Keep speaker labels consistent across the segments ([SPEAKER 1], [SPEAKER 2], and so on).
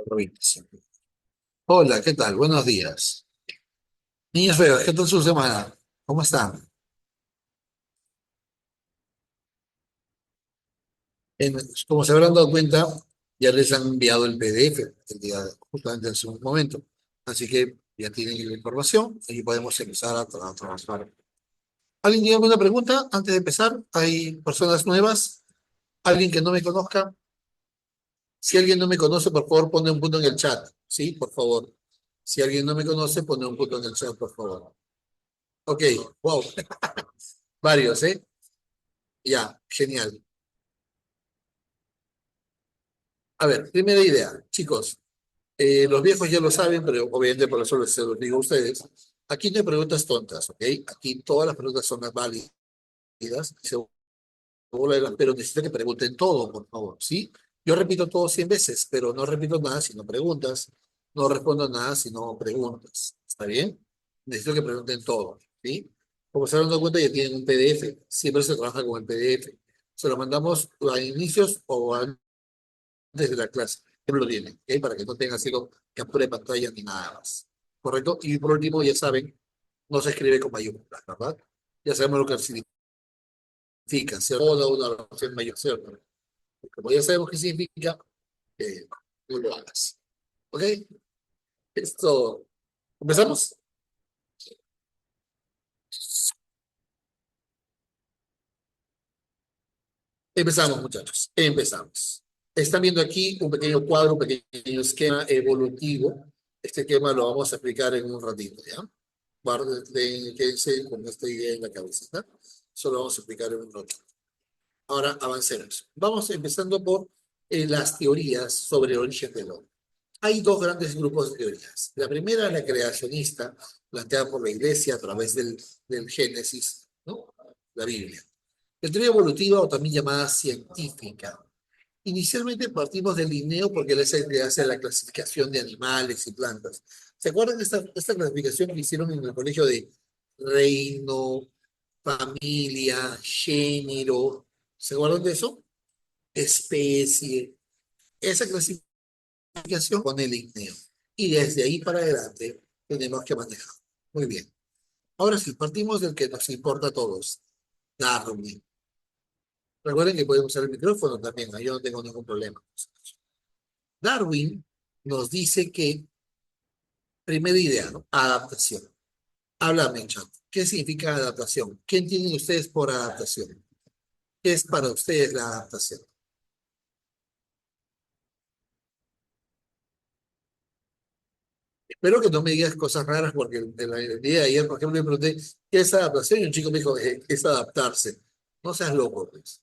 [SPEAKER 1] Provincia. Hola, ¿qué tal? Buenos días. Niños feos, ¿qué tal su semana? ¿Cómo están? En- Como se habrán dado cuenta, ya les han enviado el PDF el día, justamente en su momento. Así que ya tienen la información y podemos empezar a trabajar. ¿Alguien tiene alguna pregunta antes de empezar? ¿Hay personas nuevas? ¿Alguien que no me conozca? Si alguien no me conoce, por favor, pone un punto en el chat. Sí, por favor. Si alguien no me conoce, pone un punto en el chat, por favor. Ok, wow, varios, ¿eh? Ya, genial. A ver, primera idea, chicos, los viejos ya lo saben, pero obviamente por eso se los digo a ustedes. Aquí no hay preguntas tontas, ¿ok? Aquí todas las preguntas son las válidas, se vuelven, pero necesito que pregunten todo, por favor, ¿sí? Yo repito todo 100 veces, pero no repito nada si no preguntas, no respondo nada si no preguntas, ¿está bien? Necesito que pregunten todo, ¿sí? Como se han dado cuenta, ya tienen un PDF, siempre se trabaja con el PDF. Se lo mandamos a inicios o a desde la clase. Siempre lo tienen, ¿ok? Para que no tengan así como captura de pantalla ni nada más. ¿Correcto? Y por último, ya saben, no se escribe con mayúsculas, ¿verdad? Ya sabemos lo que significa, ¿cierto? Toda una oración mayor, ¿cierto? Como ya sabemos qué significa, eh, no lo hagas. ¿Ok? Esto, ¿empezamos? Empezamos, muchachos. Empezamos. Están viendo aquí un pequeño cuadro, un pequeño esquema evolutivo. Este esquema lo vamos a explicar en un ratito, ¿ya? Guarden, quédense con esta idea en la cabeza, ¿tá? Solo vamos a explicar en un ratito. Ahora avancemos. Vamos empezando por las teorías sobre el origen del hombre. Hay dos grandes grupos de teorías. La primera es la creacionista, planteada por la Iglesia a través del Génesis, ¿no? La Biblia. La teoría evolutiva, o también llamada científica. Inicialmente partimos del Linneo porque él es el que hace la clasificación de animales y plantas. ¿Se acuerdan de esta clasificación que hicieron en el colegio de reino, familia, género? ¿Se acuerdan de eso? Especie. Esa clasificación con el Linneo. Y desde ahí para adelante tenemos que manejar. Muy bien. Ahora sí, partimos del que nos importa a todos, Darwin. Recuerden que pueden usar el micrófono también, ¿no? Yo no tengo ningún problema. Darwin nos dice que, primera idea, ¿no? Adaptación. Háblame, chat. ¿Qué significa adaptación? ¿Qué entienden ustedes por adaptación? ¿Qué es para ustedes la adaptación? Espero que no me digas cosas raras porque el día de ayer, por ejemplo, le pregunté, ¿qué es adaptación? Y un chico me dijo, es adaptarse. No seas loco, pues.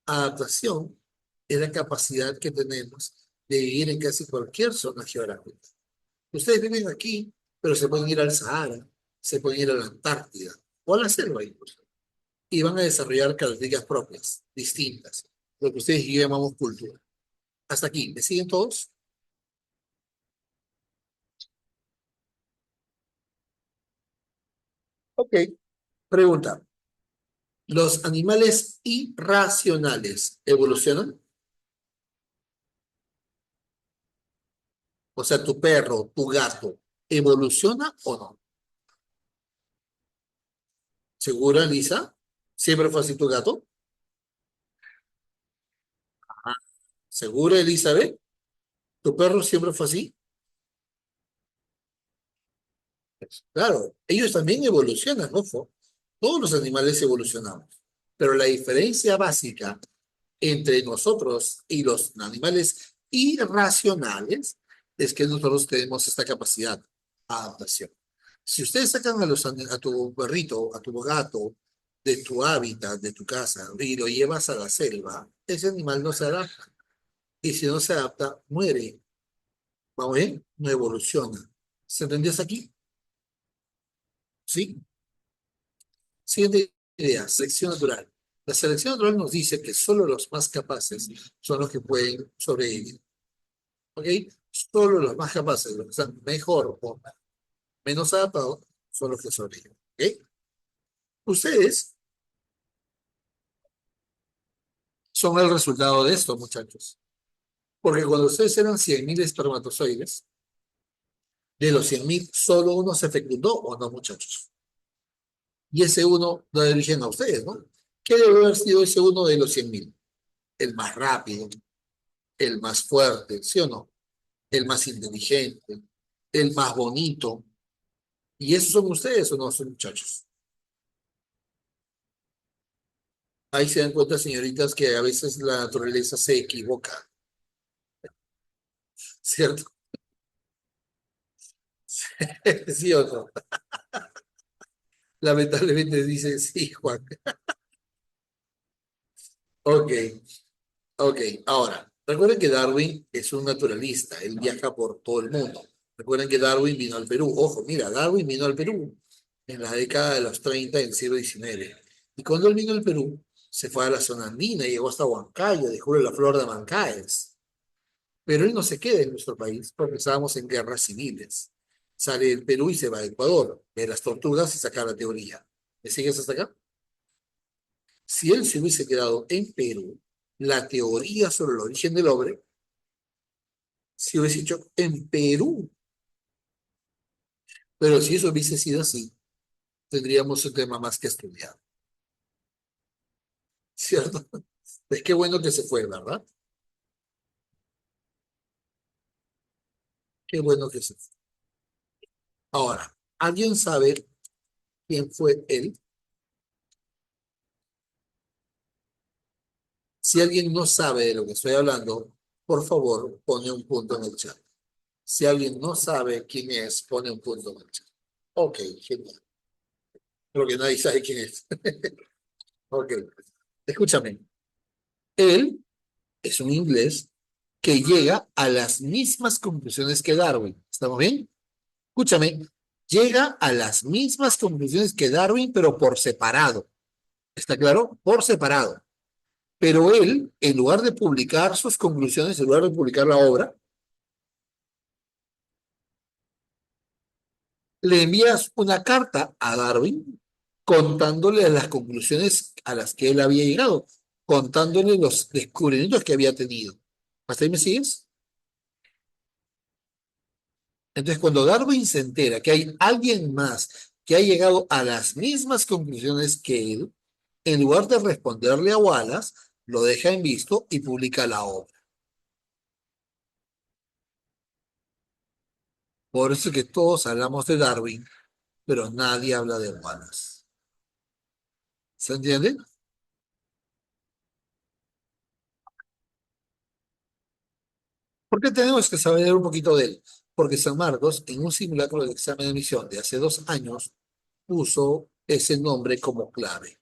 [SPEAKER 1] Adaptación es la capacidad que tenemos de vivir en casi cualquier zona geográfica. Ustedes viven aquí, pero se pueden ir al Sahara, se pueden ir a la Antártida o a la selva incluso, y van a desarrollar características propias, distintas, lo que ustedes y yo llamamos cultura. Hasta aquí, ¿me siguen todos? Ok. Pregunta, ¿los animales irracionales evolucionan? O sea, tu perro, tu gato, ¿evoluciona o no? ¿Segura, Lisa? ¿Siempre fue así tu gato? ¿Segura, Elizabeth? ¿Tu perro siempre fue así? Claro, ellos también evolucionan, ojo. Todos los animales evolucionamos. Pero la diferencia básica entre nosotros y los animales irracionales es que nosotros tenemos esta capacidad de adaptación. Si ustedes sacan a tu perrito, a tu gato, de tu hábitat, de tu casa, y lo llevas a la selva, ese animal no se adapta. Y si no se adapta, muere. ¿Vamos bien? No evoluciona. ¿Se entendió hasta aquí? ¿Sí? Siguiente idea, selección natural. La selección natural nos dice que solo los más capaces son los que pueden sobrevivir. ¿Ok? Solo los más capaces, los que están mejor o menos adaptados, son los que sobreviven. ¿Ok? Ustedes son el resultado de esto, muchachos. Porque cuando ustedes eran 100.000 espermatozoides, de los 100.000, solo uno se fecundó, ¿o no, muchachos? Y ese uno lo eligen a ustedes, ¿no? ¿Qué debe haber sido ese uno de los 100.000? El más rápido, el más fuerte, ¿sí o no? El más inteligente, el más bonito. ¿Y esos son ustedes o no son muchachos? Ahí se dan cuenta, señoritas, que a veces la naturaleza se equivoca, ¿cierto? ¿Sí o no? Lamentablemente dice sí, Juan. Ok, ok. Ahora, recuerden que Darwin es un naturalista, él viaja por todo el mundo. Recuerden que Darwin vino al Perú. Ojo, mira, Darwin vino al Perú en la década de los 30 del siglo XIX. Y cuando él vino al Perú, se fue a la zona andina, llegó hasta Huancayo, descubrió la flor de Mancaes. Pero él no se queda en nuestro país porque estábamos en guerras civiles. Sale del Perú y se va a Ecuador, ve las tortugas y saca la teoría. ¿Me sigues hasta acá? Si él se hubiese quedado en Perú, la teoría sobre el origen del hombre se hubiese hecho en Perú. Pero si eso hubiese sido así, tendríamos un tema más que estudiar, ¿cierto? Es que bueno que se fue, ¿verdad? Qué bueno que se fue. Ahora, ¿alguien sabe quién fue él? Si alguien no sabe de lo que estoy hablando, por favor, pone un punto en el chat. Si alguien no sabe quién es, pone un punto en el chat. Ok, genial. Porque nadie sabe quién es. Ok, escúchame. Él es un inglés que llega a las mismas conclusiones que Darwin. ¿Estamos bien? Escúchame. Llega a las mismas conclusiones que Darwin, pero por separado. ¿Está claro? Por separado. Pero él, en lugar de publicar sus conclusiones, en lugar de publicar la obra, le envías una carta a Darwin contándole las conclusiones a las que él había llegado, contándole los descubrimientos que había tenido. ¿Hasta ahí me sigues? Entonces, cuando Darwin se entera que hay alguien más que ha llegado a las mismas conclusiones que él, en lugar de responderle a Wallace, lo deja en visto y publica la obra. Por eso es que todos hablamos de Darwin, pero nadie habla de Wallace. ¿Se entiende? ¿Por qué tenemos que saber un poquito de él? Porque San Marcos, en un simulacro de examen de admisión de hace 2 años, puso ese nombre como clave.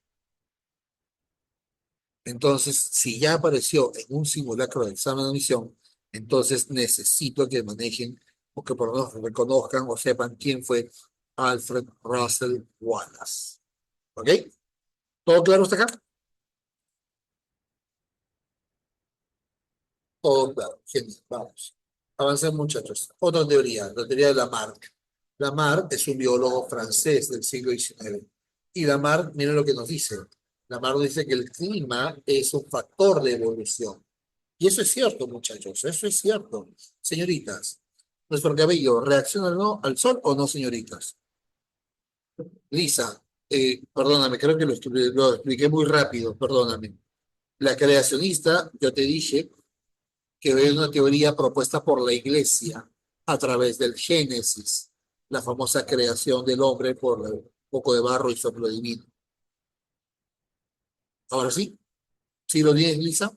[SPEAKER 1] Entonces, si ya apareció en un simulacro de examen de admisión, entonces necesito que manejen o que por lo menos reconozcan o sepan quién fue Alfred Russel Wallace. ¿Ok? ¿Todo claro hasta acá? Todo claro. Genial. Vamos. Avancen, muchachos. Otra teoría, la teoría de Lamarck. Lamarck es un biólogo francés del siglo XIX. Y Lamarck, miren lo que nos dice. Lamarck dice que el clima es un factor de evolución. Y eso es cierto, muchachos, eso es cierto. Señoritas, ¿nuestro cabello reacciona no al sol o no, señoritas? Lisa, perdóname, creo que lo expliqué muy rápido, perdóname. La creacionista, yo te dije que es una teoría propuesta por la Iglesia a través del Génesis, la famosa creación del hombre por un poco de barro y soplo divino. Ahora sí, ¿sí lo tienes, Lisa?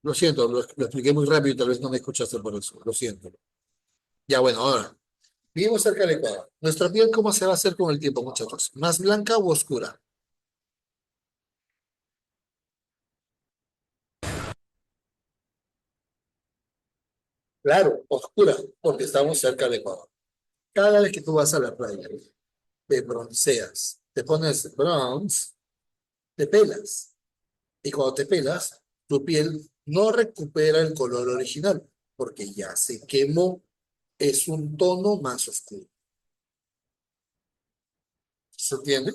[SPEAKER 1] Lo siento, lo expliqué muy rápido y tal vez no me escuchaste por eso, lo siento. Ya bueno, ahora. Vivimos cerca del Ecuador. ¿Nuestra piel cómo se va a hacer con el tiempo, muchachos? ¿Más blanca o oscura? Claro, oscura, porque estamos cerca del Ecuador. Cada vez que tú vas a la playa, te bronceas, te pones bronze, te pelas. Y cuando te pelas, tu piel no recupera el color original, porque ya se quemó. Es un tono más oscuro. ¿Se entiende?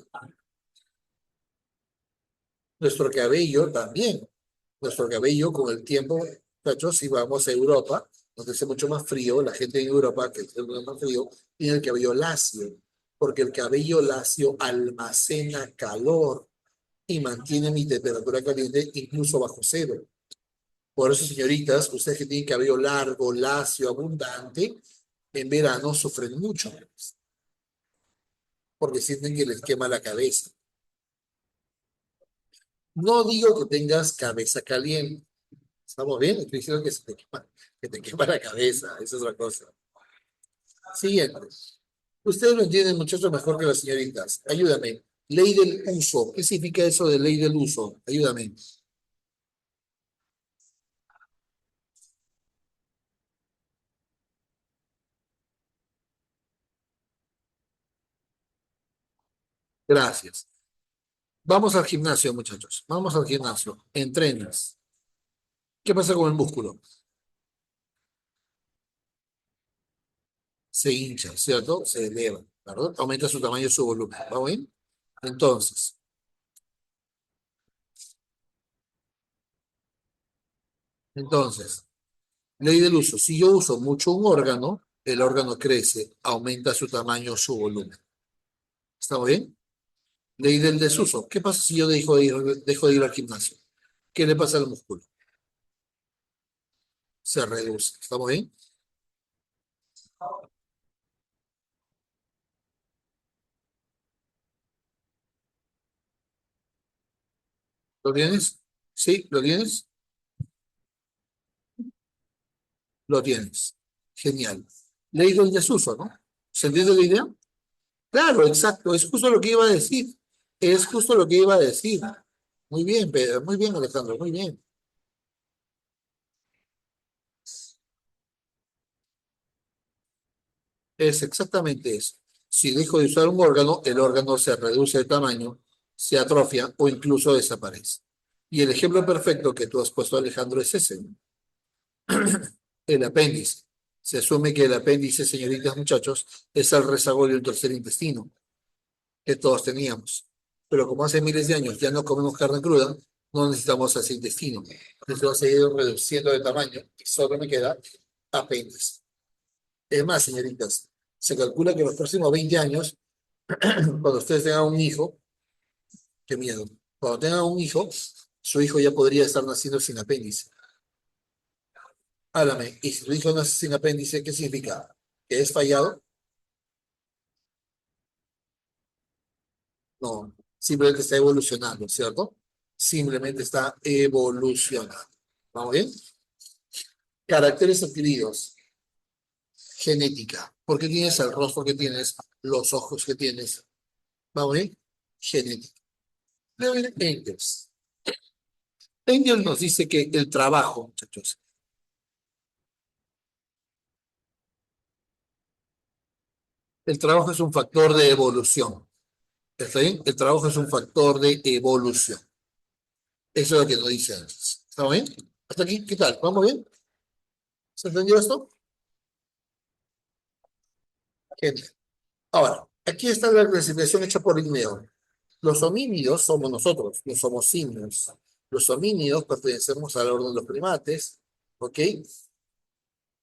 [SPEAKER 1] Nuestro cabello también. Nuestro cabello con el tiempo, muchachos, si vamos a Europa, donde hace mucho más frío, la gente en Europa, que es más frío, tiene el cabello lacio, porque el cabello lacio almacena calor y mantiene mi temperatura caliente incluso bajo cero. Por eso, señoritas, ustedes que tienen cabello largo, lacio, abundante, en verano sufren mucho, porque sienten que les quema la cabeza. No digo que tengas cabeza caliente. ¿Estamos bien? Estoy diciendo que te quema la cabeza. Esa es otra cosa. Siguiente. Ustedes lo entienden, muchachos, mejor que las señoritas. Ayúdame. Ley del uso. ¿Qué significa eso de ley del uso? Ayúdame. Gracias. Vamos al gimnasio, muchachos. Vamos al gimnasio. Entrenas. ¿Qué pasa con el músculo? Se hincha, ¿cierto? Se eleva, ¿verdad? Aumenta su tamaño y su volumen. ¿Va bien? Entonces, entonces, ley del uso. Si yo uso mucho un órgano, el órgano crece, aumenta su tamaño, su volumen. ¿Estamos bien? Ley del desuso. ¿Qué pasa si yo dejo de ir al gimnasio? ¿Qué le pasa al músculo? Se reduce. ¿Estamos bien? ¿Lo tienes? ¿Sí? ¿Lo tienes? Lo tienes. Genial. Ley del desuso, ¿no? ¿Se entiende la idea? Claro, exacto. Es justo lo que iba a decir. Es justo lo que iba a decir. Muy bien, Pedro. Muy bien, Alejandro. Muy bien. Es exactamente eso. Si dejo de usar un órgano, el órgano se reduce de tamaño, se atrofia o incluso desaparece. Y el ejemplo perfecto que tú has puesto, Alejandro, es ese, ¿no? El apéndice. Se asume que el apéndice, señoritas, muchachos, es el rezago del tercer intestino que todos teníamos. Pero como hace miles de años ya no comemos carne cruda, no necesitamos ese intestino. Entonces va a seguir reduciendo de tamaño y solo me queda apéndice. Es más, señoritas, se calcula que en los próximos 20 años, cuando ustedes tengan un hijo, qué miedo, cuando tengan un hijo, su hijo ya podría estar naciendo sin apéndice. Háblame, y si tu hijo nace sin apéndice, ¿qué significa? ¿Que es fallado? No, simplemente está evolucionando, ¿cierto? Simplemente está evolucionando. ¿Vamos bien? Caracteres adquiridos, genética. ¿Por qué tienes el rostro que tienes, los ojos que tienes? ¿Vamos bien? Genética. Luego viene Engels. Engels nos dice que el trabajo, muchachos, el trabajo es un factor de evolución. ¿Está bien? El trabajo es un factor de evolución. Eso es lo que nos dice Engels. ¿Estamos bien? Hasta aquí, ¿qué tal? ¿Vamos bien? ¿Se entendió esto? Genial. Ahora, aquí está la clasificación hecha por Linneo. Los homínidos somos nosotros, no somos simios. Los homínidos pertenecemos al orden de los primates, ¿ok?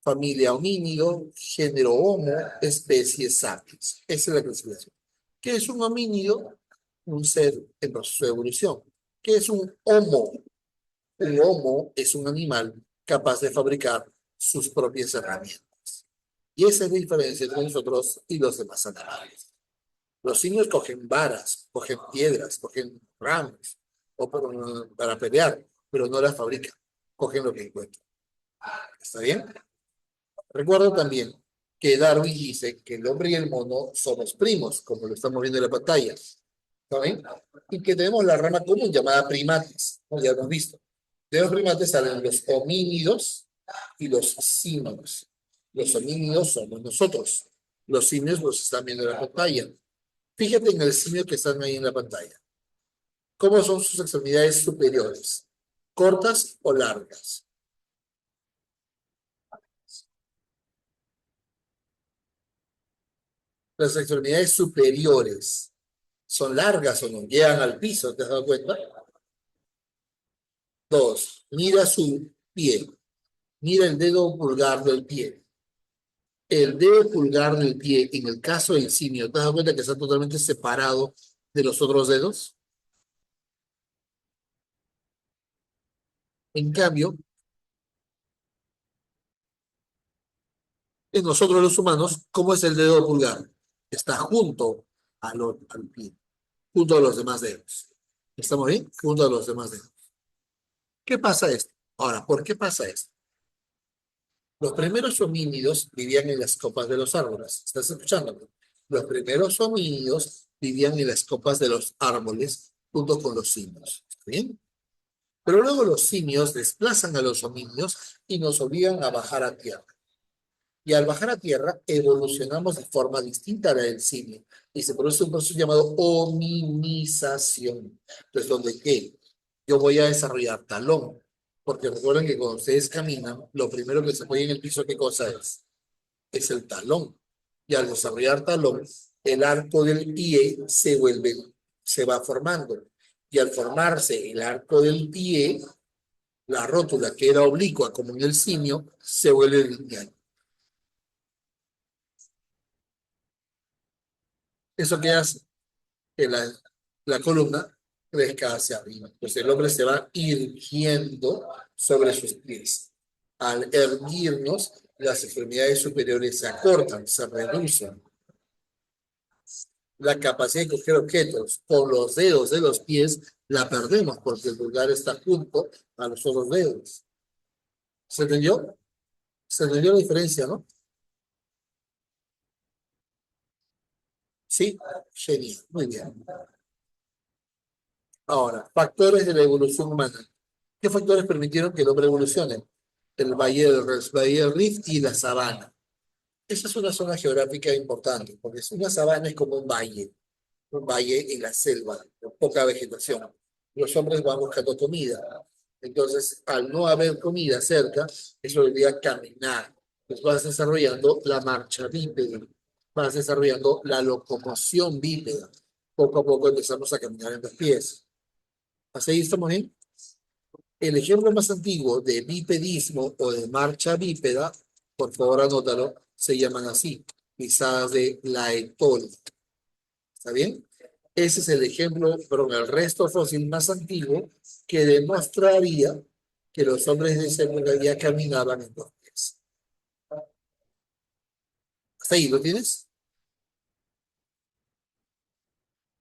[SPEAKER 1] Familia homínido, género Homo, especie Sapiens. Esa es la clasificación. ¿Qué es un homínido? Un ser en proceso de evolución. ¿Qué es un Homo? Un Homo es un animal capaz de fabricar sus propias herramientas. Y esa es la diferencia entre nosotros y los demás animales. Los simios cogen varas, cogen piedras, cogen ramos para pelear, pero no las fabrican. Cogen lo que encuentran. ¿Está bien? Recuerdo también que Darwin dice que el hombre y el mono somos primos, como lo estamos viendo en la pantalla. ¿Está bien? Y que tenemos la rama común llamada primates, como ya hemos visto. De los primates salen los homínidos y los simios. Los homínidos somos nosotros. Los simios los están viendo en la pantalla. Fíjate en el simio que están ahí en la pantalla. ¿Cómo son sus extremidades superiores? ¿Cortas o largas? Las extremidades superiores son largas o no llegan al piso, ¿te has dado cuenta? Dos, mira su pie. Mira el dedo pulgar del pie. El dedo pulgar del pie, en el caso del simio, ¿te das cuenta que está totalmente separado de los otros dedos? En cambio, en nosotros los humanos, ¿cómo es el dedo pulgar? Está junto al pie, junto a los demás dedos. ¿Estamos bien? Junto a los demás dedos. ¿Qué pasa esto? Ahora, ¿por qué pasa esto? Los primeros homínidos vivían en las copas de los árboles. ¿Estás escuchando? Los primeros homínidos vivían en las copas de los árboles junto con los simios. ¿Está bien? Pero luego los simios desplazan a los homínidos y nos obligan a bajar a tierra. Y al bajar a tierra, evolucionamos de forma distinta a la del simio. Y se produce un proceso llamado hominización. Entonces, donde ¿qué? Yo voy a desarrollar talón. Porque recuerden que cuando ustedes caminan, lo primero que se apoya en el piso, ¿qué cosa es? Es el talón. Y al desarrollar talón, el arco del pie se va formando. Y al formarse el arco del pie, la rótula que era oblicua como en el simio, se vuelve lineal. ¿Eso qué hace? Que la columna crezca hacia arriba. Pues el hombre se va irguiendo sobre sus pies. Al erguirnos, las extremidades superiores se acortan, se reducen. La capacidad de coger objetos con los dedos de los pies la perdemos porque el pulgar está junto a los otros dedos. ¿Se entendió? ¿Se entendió la diferencia, no? Sí, genial, muy bien. Ahora, factores de la evolución humana. ¿Qué factores permitieron que el hombre evolucione? El Valle del Rift y la sabana. Esa es una zona geográfica importante, porque una sabana es como un valle en la selva, con poca vegetación. Los hombres van buscando comida. Entonces, al no haber comida cerca, eso debería caminar. Pues vas desarrollando la marcha bípeda, vas desarrollando la locomoción bípeda. Poco a poco empezamos a caminar en los pies. ¿Hasta ahí estamos bien? El ejemplo más antiguo de bipedismo o de marcha bípeda, por favor anótalo, se llaman así, pisadas de Laetoli. ¿Está bien? Ese es el ejemplo, pero el resto fósil más antiguo que demostraría que los hombres de esa época ya caminaban en dos pies. ¿Hasta ahí lo tienes?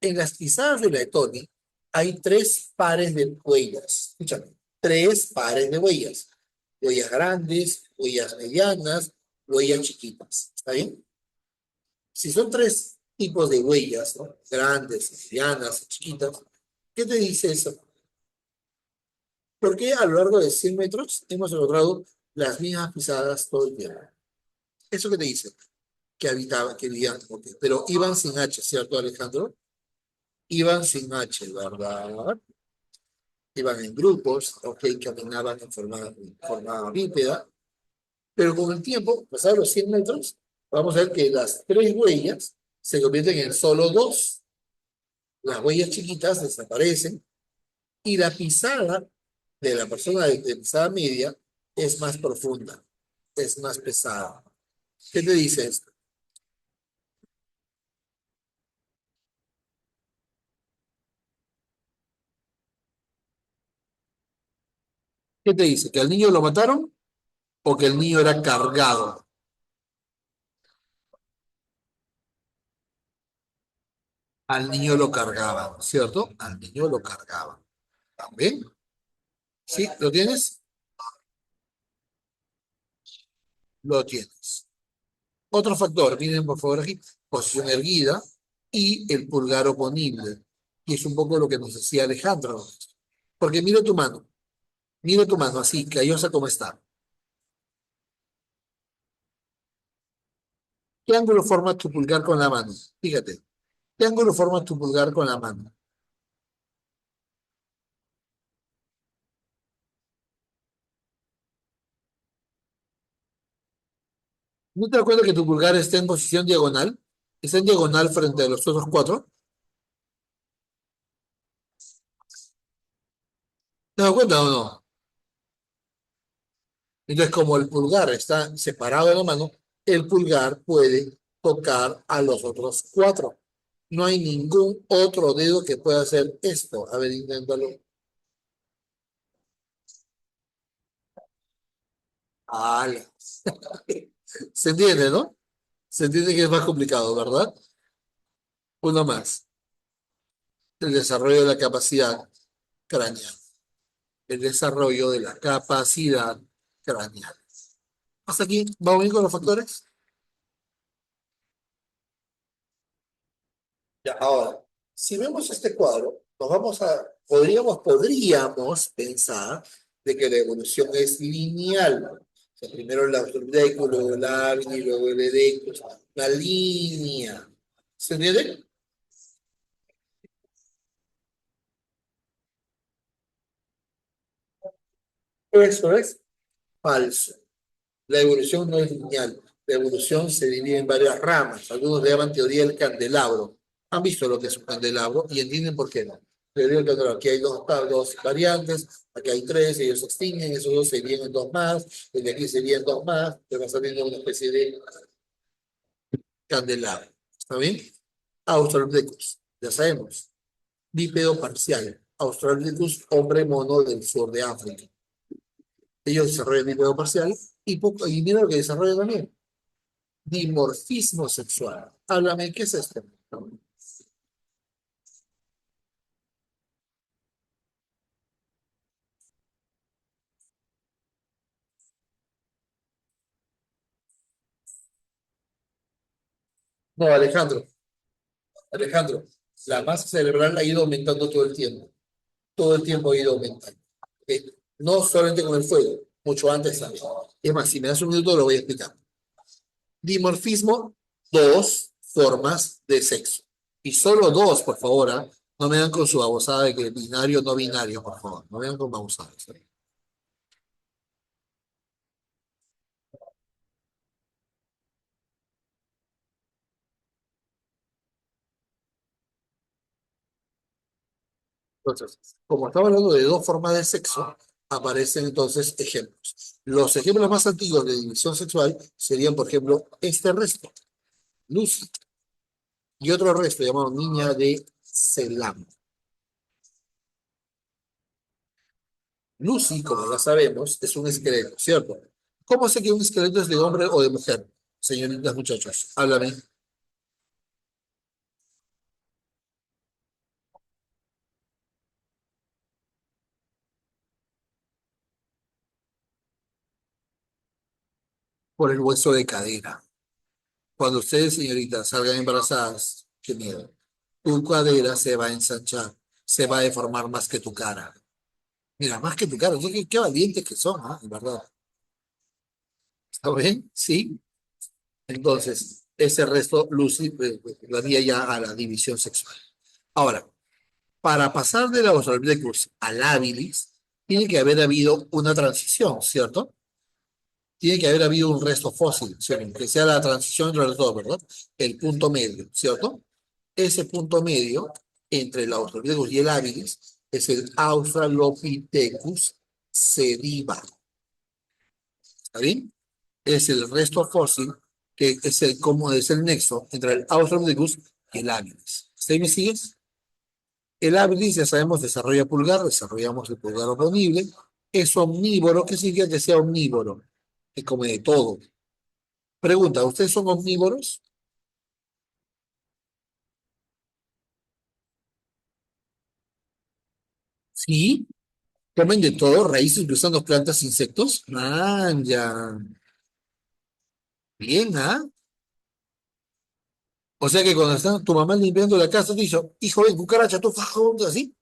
[SPEAKER 1] En las pisadas de Laetoli hay tres pares de huellas. Escúchame, tres pares de huellas. Huellas grandes, huellas medianas, huellas chiquitas. ¿Está bien? Si son tres tipos de huellas, ¿no? Grandes, medianas, chiquitas, ¿qué te dice eso? Porque a lo largo de 100 metros hemos encontrado las mismas pisadas todo el tiempo. ¿Eso qué te dice? Que habitaban, que vivían, ok. Pero iban sin H, ¿cierto, Alejandro? Iban sin H, ¿verdad? Iban en grupos, ok, caminaban en forma bípeda, pero con el tiempo, pasados los 100 metros, vamos a ver que las tres huellas se convierten en solo dos. Las huellas chiquitas desaparecen y la pisada de la persona de pisada media es más profunda, es más pesada. ¿Qué te dice esto? ¿Qué te dice? ¿Que al niño lo mataron o que el niño era cargado? Al niño lo cargaban, ¿cierto? Al niño lo cargaban. ¿También? ¿Sí? ¿Lo tienes? Lo tienes. Otro factor, miren por favor aquí, posición erguida y el pulgar oponible, que es un poco lo que nos decía Alejandro. Porque mira tu mano así, callosa como está. ¿Qué ángulo forma tu pulgar con la mano? Fíjate, ¿qué ángulo forma tu pulgar con la mano? ¿No te das cuenta que tu pulgar está en posición diagonal? Está en diagonal frente a los otros cuatro. ¿Te das cuenta o no? Entonces, como el pulgar está separado de la mano, el pulgar puede tocar a los otros cuatro. No hay ningún otro dedo que pueda hacer esto. A ver, inténtalo. ¡Hala! Se entiende, ¿no? Se entiende que es más complicado, ¿verdad? Uno más. El desarrollo de la capacidad craneal. El desarrollo de la capacidad craneal. Hasta aquí, ¿vamos bien con los factores? Ya, ahora, si vemos este cuadro, podríamos pensar de que la evolución es lineal. O sea, primero el australopithecus, luego el Árnico, luego el Erectus, una línea. ¿Se entiende? Eso es falso. La evolución no es lineal. La evolución se divide en varias ramas. Algunos le llaman teoría del candelabro. Han visto lo que es un candelabro y entienden por qué no. Teoría del candelabro. Aquí hay dos variantes, aquí hay tres, ellos se extinguen, esos dos se vienen dos más, el de aquí se vienen dos más, te va saliendo una especie de candelabro. ¿Está bien? Australopithecus, ya sabemos. Bípedo parcial. Australopithecus, hombre mono del sur de África. Ellos desarrollan bípedo parcial y mira lo que desarrollan también dimorfismo sexual. Háblame, ¿qué es esto? No, Alejandro, la masa cerebral ha ido aumentando todo el tiempo ha ido aumentando. ¿Ok? No solamente con el fuego, mucho antes también. Es más, si me das un minuto lo voy a explicar. Dimorfismo, dos formas de sexo. Y solo dos, por favor, ¿ah? No me dan con su babosada de que binario, no binario, por favor. No me dan con babosadas. ¿Eh? Entonces, como estamos hablando de dos formas de sexo, aparecen entonces ejemplos. Los ejemplos más antiguos de división sexual serían, por ejemplo, este resto, Lucy, y otro resto llamado niña de Selam. Lucy, como ya sabemos, es un esqueleto, ¿cierto? ¿Cómo sé que un esqueleto es de hombre o de mujer? Señoritas, muchachos, háblame. Por el hueso de cadera. Cuando ustedes, señoritas, salgan embarazadas, qué miedo, tu cadera se va a ensanchar, se va a deformar más que tu cara. Mira, más que tu cara, qué valientes que son, ¿ah? En verdad. ¿Está bien? Sí. Entonces, ese resto, Lucy, daría ya a la división sexual. Ahora, para pasar de la Australopithecus al habilis, tiene que haber habido una transición, ¿cierto? Tiene que haber habido un resto fósil, ¿cierto? Que sea la transición entre los dos, ¿verdad? El punto medio, ¿cierto? Ese punto medio entre el Australopithecus y el habilis es el Australopithecus sediba. ¿Está bien? Es el resto fósil que es como es el nexo entre el Australopithecus y el habilis. ¿Usted me sigues? El habilis, ya sabemos, desarrolla pulgar, desarrollamos el pulgar oponible. Es omnívoro, ¿qué significa que sea omnívoro? Que come de todo. Pregunta, ¿ustedes son omnívoros? Sí. ¿Comen de todo? ¿Raíces, gusanos, plantas, insectos? Ah, ya. Bien, ¿ah? O sea que cuando está tu mamá limpiando la casa, te dice, hijo de cucaracha, tú fajo, así.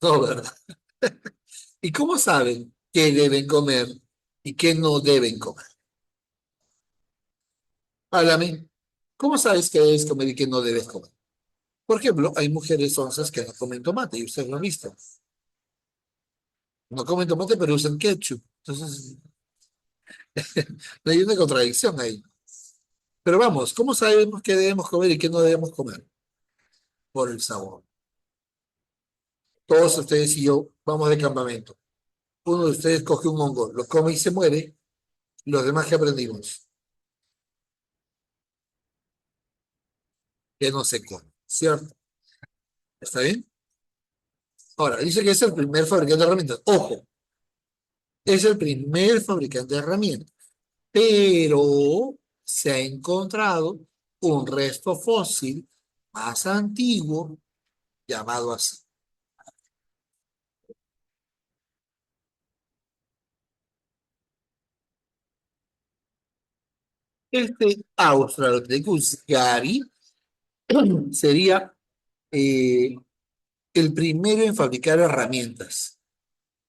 [SPEAKER 1] No, ¿verdad? ¿Y cómo saben qué deben comer y qué no deben comer? Háblame. ¿Cómo sabes qué debes comer y qué no debes comer? Por ejemplo, hay mujeres onzas que no comen tomate, y usted lo ha visto. No comen tomate, pero usan ketchup. Entonces, hay una contradicción ahí. Pero vamos, ¿cómo sabemos qué debemos comer y qué no debemos comer? Por el sabor. Todos ustedes y yo vamos de campamento. Uno de ustedes coge un hongo, lo come y se muere. Los demás que aprendimos, que no se come, ¿cierto? ¿Está bien? Ahora, dice que es el primer fabricante de herramientas. Ojo, es el primer fabricante de herramientas, pero se ha encontrado un resto fósil más antiguo llamado así. Este Australopithecus gary sería eh, el primero en fabricar herramientas.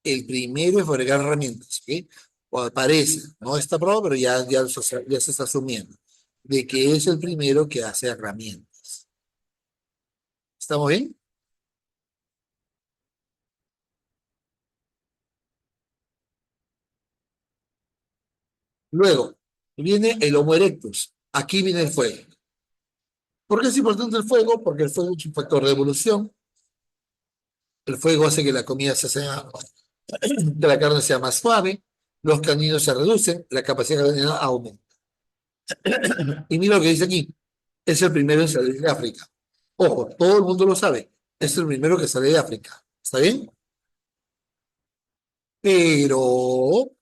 [SPEAKER 1] El primero en fabricar herramientas, ¿ok? O parece, no está probado, pero ya se está asumiendo de que es el primero que hace herramientas. ¿Estamos bien? Luego, viene el Homo erectus. Aquí viene el fuego. ¿Por qué es importante el fuego? Porque el fuego es un factor de evolución. El fuego hace que la comida que la carne sea más suave, los caninos se reducen, la capacidad craneana aumenta. Y mira lo que dice aquí, es el primero en salir de África. Ojo, todo el mundo lo sabe, es el primero que sale de África. ¿Está bien? Pero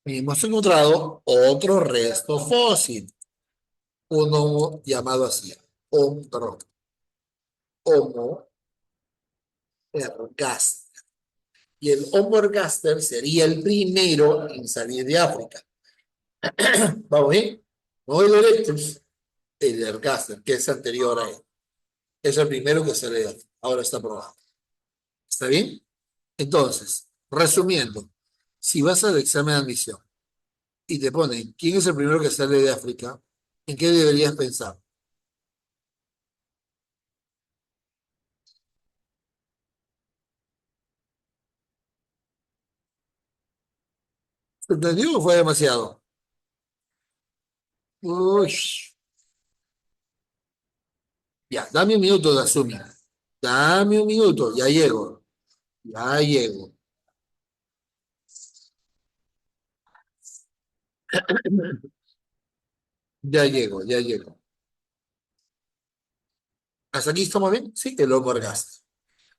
[SPEAKER 1] hemos encontrado otro resto fósil, uno llamado así, Homo, Homo ergaster. Y el Homo ergaster sería el primero en salir de África. ¿Vamos bien? No el Erectus, el ergaster, que es anterior a él. Es el primero que sale de África. Ahora está probado. ¿Está bien? Entonces, resumiendo, si vas al examen de admisión y te ponen quién es el primero que sale de África, ¿en qué deberías pensar? ¿Se entendió o fue demasiado? Uy, ya, dame un minuto, Dasumi. Dame un minuto, ya llego, ya llego. Ya llego, ya llego. ¿Hasta aquí estamos bien? Sí, el Homo ergaster.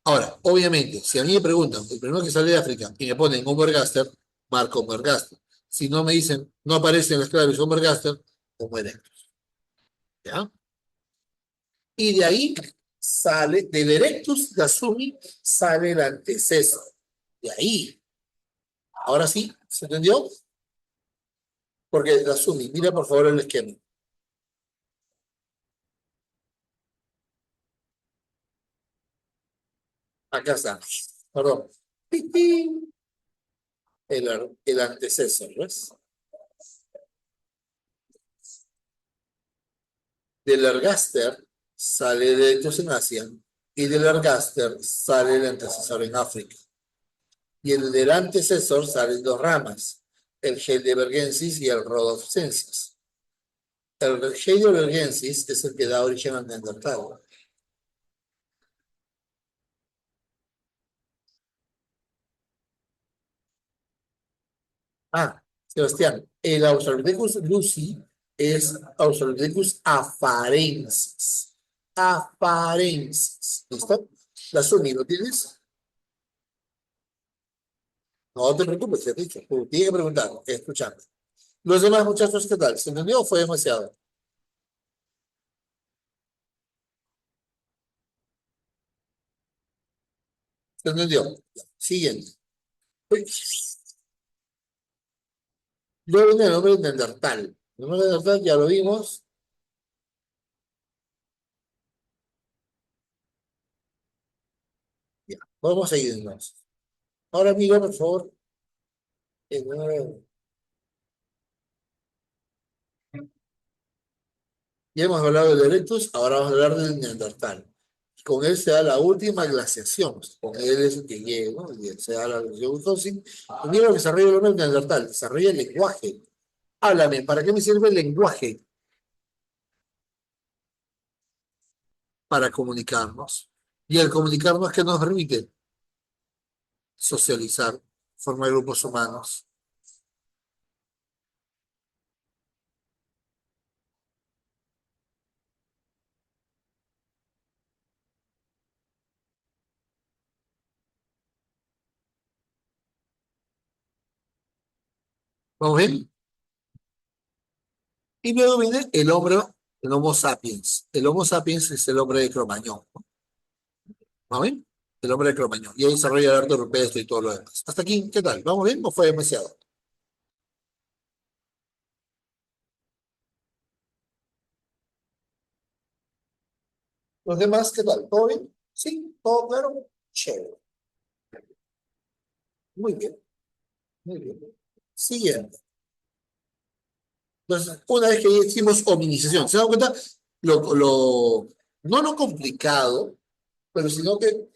[SPEAKER 1] Ahora, obviamente, si a mí me preguntan, el primero que sale de África y me ponen Homo ergaster, marco Homo ergaster. Si no me dicen, no aparece en la escala de Homo ergaster, Homo erectus. ¿Ya? Y de ahí sale, del Erectus Gasumi, sale el antecesor. De ahí. Ahora sí, ¿se entendió? Porque Gasumi, mira por favor el esquema. Acá está. Perdón. El antecesor, ¿ves? Del Ergaster sale de Erectus en Asia y del Ergaster sale el antecesor en África. Y el del antecesor salen dos ramas, el Heidelbergensis y el Rhodopsinsis. El Heidelbergensis es el que da origen al Neandertal. Ah, Sebastián, el Australopithecus lucy es Australopithecus afarensis. Afarensis. ¿Listo? La Sumi, ¿lo tienes? No te preocupes, te he dicho. Tú tienes que preguntar, escuchando. Los demás muchachos, ¿qué tal? ¿Se entendió o fue demasiado? ¿Se entendió? Ya. Siguiente. Uy, luego viene el nombre de Neandertal. El nombre de Neandertal ya lo vimos. Ya, vamos a irnos. Ahora mira, por favor, el nombre. Ya hemos hablado del Erectus, ahora vamos a hablar del Neandertal. Con él se da la última glaciación. Con él es el que llega, ¿no? Y se da la glaciación fósil. Y mira lo que desarrolla el hombre Neandertal. Desarrolla el lenguaje. Háblame, ¿para qué me sirve el lenguaje? Para comunicarnos. Y el comunicarnos, ¿qué nos permite? socializar, formar grupos humanos. ¿Vamos bien? Y luego viene el hombre, el Homo sapiens. El Homo sapiens es el hombre de Cromañón. ¿Vamos bien? El hombre de Cromañón. Y ahí desarrolla el arte rupestre y todo lo demás. Hasta aquí, ¿qué tal? ¿Vamos bien o fue demasiado? Los demás, ¿qué tal? ¿Todo bien? Sí, todo claro. Chévere. Muy bien, muy bien. Siguiente. Entonces, una vez que ya hicimos hominización, ¿se dan cuenta? No lo complicado, pero sino que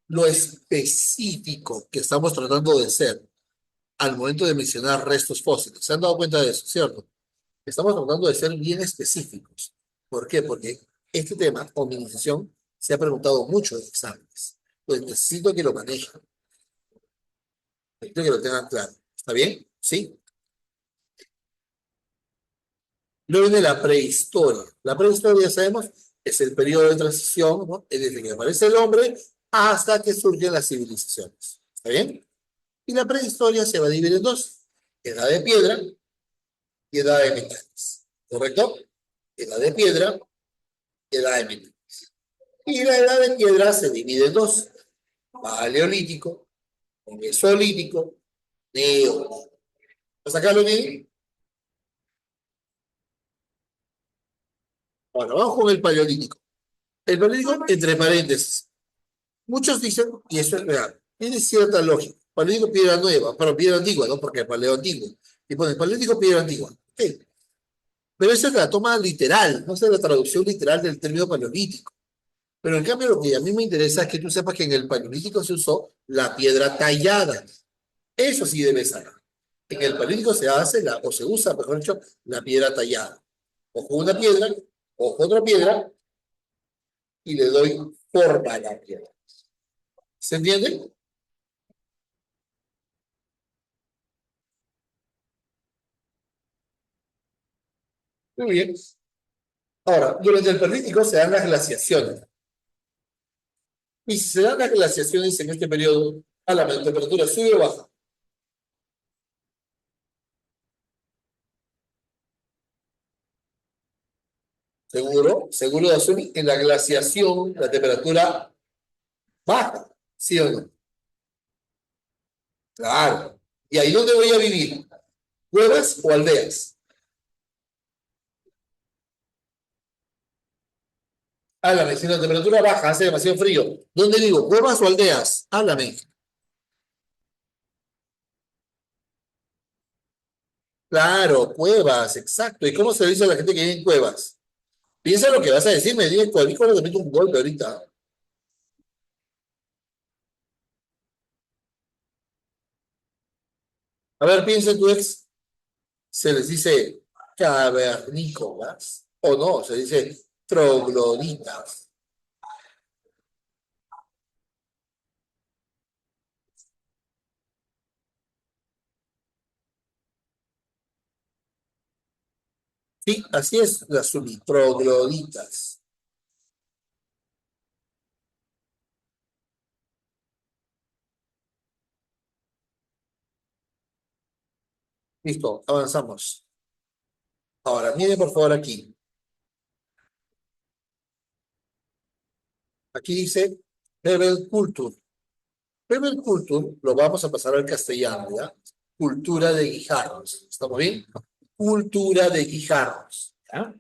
[SPEAKER 1] lo específico que estamos tratando de ser al momento de mencionar restos fósiles. ¿Se han dado cuenta de eso, cierto? Estamos tratando de ser bien específicos. ¿Por qué? Porque este tema, hominización, se ha preguntado mucho en exámenes. Pues necesito que lo manejen, necesito que lo tengan claro. ¿Está bien? Sí. Luego viene la prehistoria. La prehistoria, ya sabemos, es el periodo de transición, ¿no? Es desde que aparece el hombre hasta que surgen las civilizaciones. ¿Está bien? Y la prehistoria se va a dividir en dos: edad de piedra y edad de metales. ¿Correcto? Edad de piedra y edad de metales. Y la edad de piedra se divide en dos: paleolítico, mesolítico, neolítico. ¿Hasta acá lo tienen? Ahora, vamos con el paleolítico. El paleolítico, entre paréntesis, muchos dicen, y eso es real, tiene cierta lógica. Paleolítico, piedra nueva, pero piedra antigua, ¿no? Porque el paleo antiguo. Y pone paleolítico, piedra antigua. Ok. Pero esa es la toma literal, no es la traducción literal del término paleolítico. Pero en cambio, lo que a mí me interesa es que tú sepas que en el paleolítico se usó la piedra tallada. Eso sí debes saber. En el paleolítico se hace o se usa, mejor dicho, la piedra tallada. Cojo una piedra, cojo otra piedra y le doy forma a la piedra. ¿Se entiende? Muy bien. Ahora, durante el Paleolítico se dan las glaciaciones. Y si se dan las glaciaciones en este periodo, a la temperatura sube o baja. Seguro, seguro de azul, en la glaciación la temperatura baja, ¿sí o no? Claro. ¿Y ahí dónde voy a vivir? ¿Cuevas o aldeas? Háblame, si la temperatura baja, hace demasiado frío. ¿Dónde vivo? ¿Cuevas o aldeas? Háblame. Claro, cuevas, exacto. ¿Y cómo se le dice a la gente que vive en cuevas? Piensa lo que vas a decir, me digas cualquier cosa, te meto un golpe ahorita. A ver, piensa en tu ex. Se les dice cavernícolas, o no, se dice trogloditas. Sí, así es, las trogloditas. Listo, avanzamos. Ahora, mire por favor aquí. Aquí dice Rebel Culture. Rebel Culture lo vamos a pasar al castellano, ¿ya? Cultura de guijarros. ¿Estamos bien? Cultura de guijarros. ¿Ya?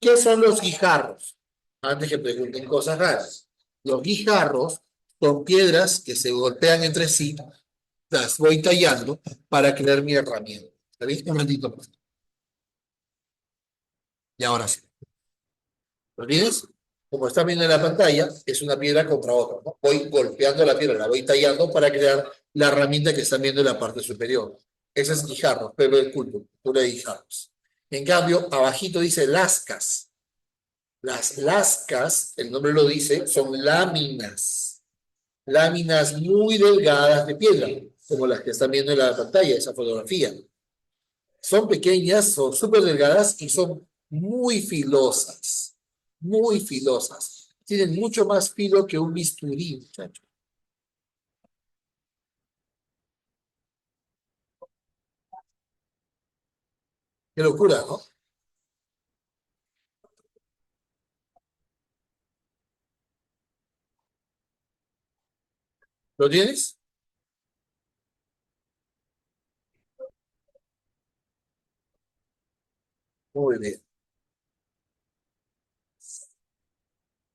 [SPEAKER 1] ¿Qué son los guijarros? Antes que pregunten cosas raras. Los guijarros son piedras que se golpean entre sí, las voy tallando para crear mi herramienta. ¿Está bien? Un momentito más. Y ahora sí. ¿Lo tienes? Como está viendo en la pantalla, es una piedra contra otra, ¿no? Voy golpeando la piedra, la voy tallando para crear la herramienta que están viendo en la parte superior. Ese es guijarro, pero el cultura de guijarros. En cambio, abajito dice lascas. Las lascas, el nombre lo dice, son láminas. láminas muy delgadas de piedra, como las que están viendo en la pantalla, esa fotografía. Son pequeñas, son súper delgadas y son muy filosas, muy filosas. Tienen mucho más filo que un bisturí, muchacho. Qué locura, ¿no? ¿Lo tienes? Muy bien.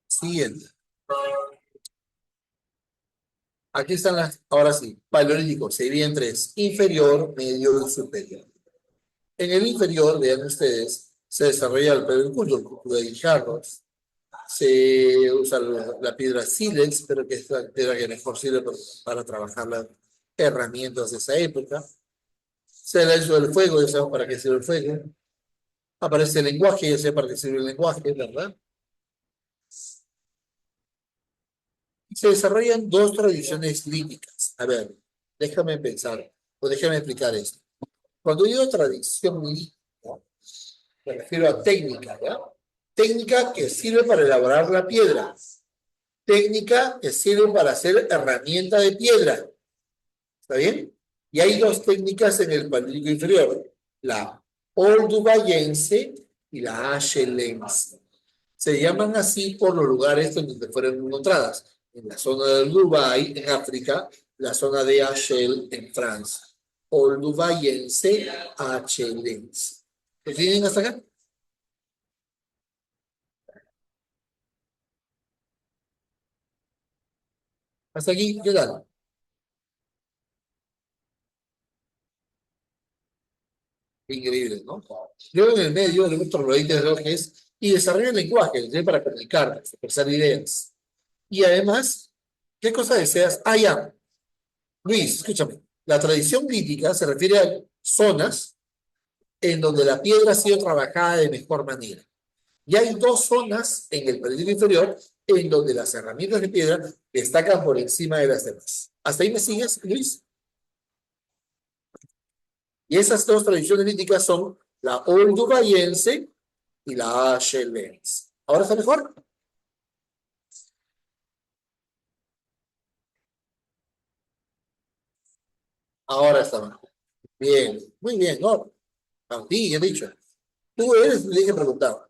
[SPEAKER 1] Siguiente. Aquí están las, ahora sí, paleolítico, se divide en tres, inferior, medio y superior. En el inferior, vean ustedes, se desarrolla el pedúnculo, el cultivo de guijarros, se usa la piedra sílex, pero que es la piedra que mejor sirve para trabajar las herramientas de esa época. Se le hizo el fuego, ya sabemos para qué sirve el fuego. Aparece el lenguaje, ya sé para qué sirve el lenguaje, ¿verdad? Y se desarrollan dos tradiciones líticas. A ver, déjame pensar, o déjame explicar esto. Cuando digo tradición lítica, me refiero a técnica, ¿ya? Técnica que sirve para elaborar la piedra. Técnica que sirve para hacer herramienta de piedra. ¿Está bien? Y hay dos técnicas en el Paleolítico inferior, la Oldubayense y la Achelense. Se llaman así por los lugares donde fueron encontradas, en la zona de Dubai, en África, la zona de Achel, en Francia. Oldubayense, Achelense. ¿Lo tienen hasta acá? Hasta aquí, ¿qué tal? Increíble, ¿no? Luego en el medio, el otro lo que es y desarrolla el lenguaje, ¿sí? Para comunicar, expresar ideas. Y además, ¿qué cosa deseas? Ah, ya, Luis, escúchame. La tradición lítica se refiere a zonas en donde la piedra ha sido trabajada de mejor manera. Y hay dos zonas en el Paleolítico inferior en donde las herramientas de piedra destacan por encima de las demás. ¿Hasta ahí me sigues, Luis? Y esas dos tradiciones líticas son la oldubayense y la achelense. ¿Ahora está mejor? Ahora está mejor. Bien, muy bien, ¿no? Sí, he dicho. Tú eres el que preguntaba.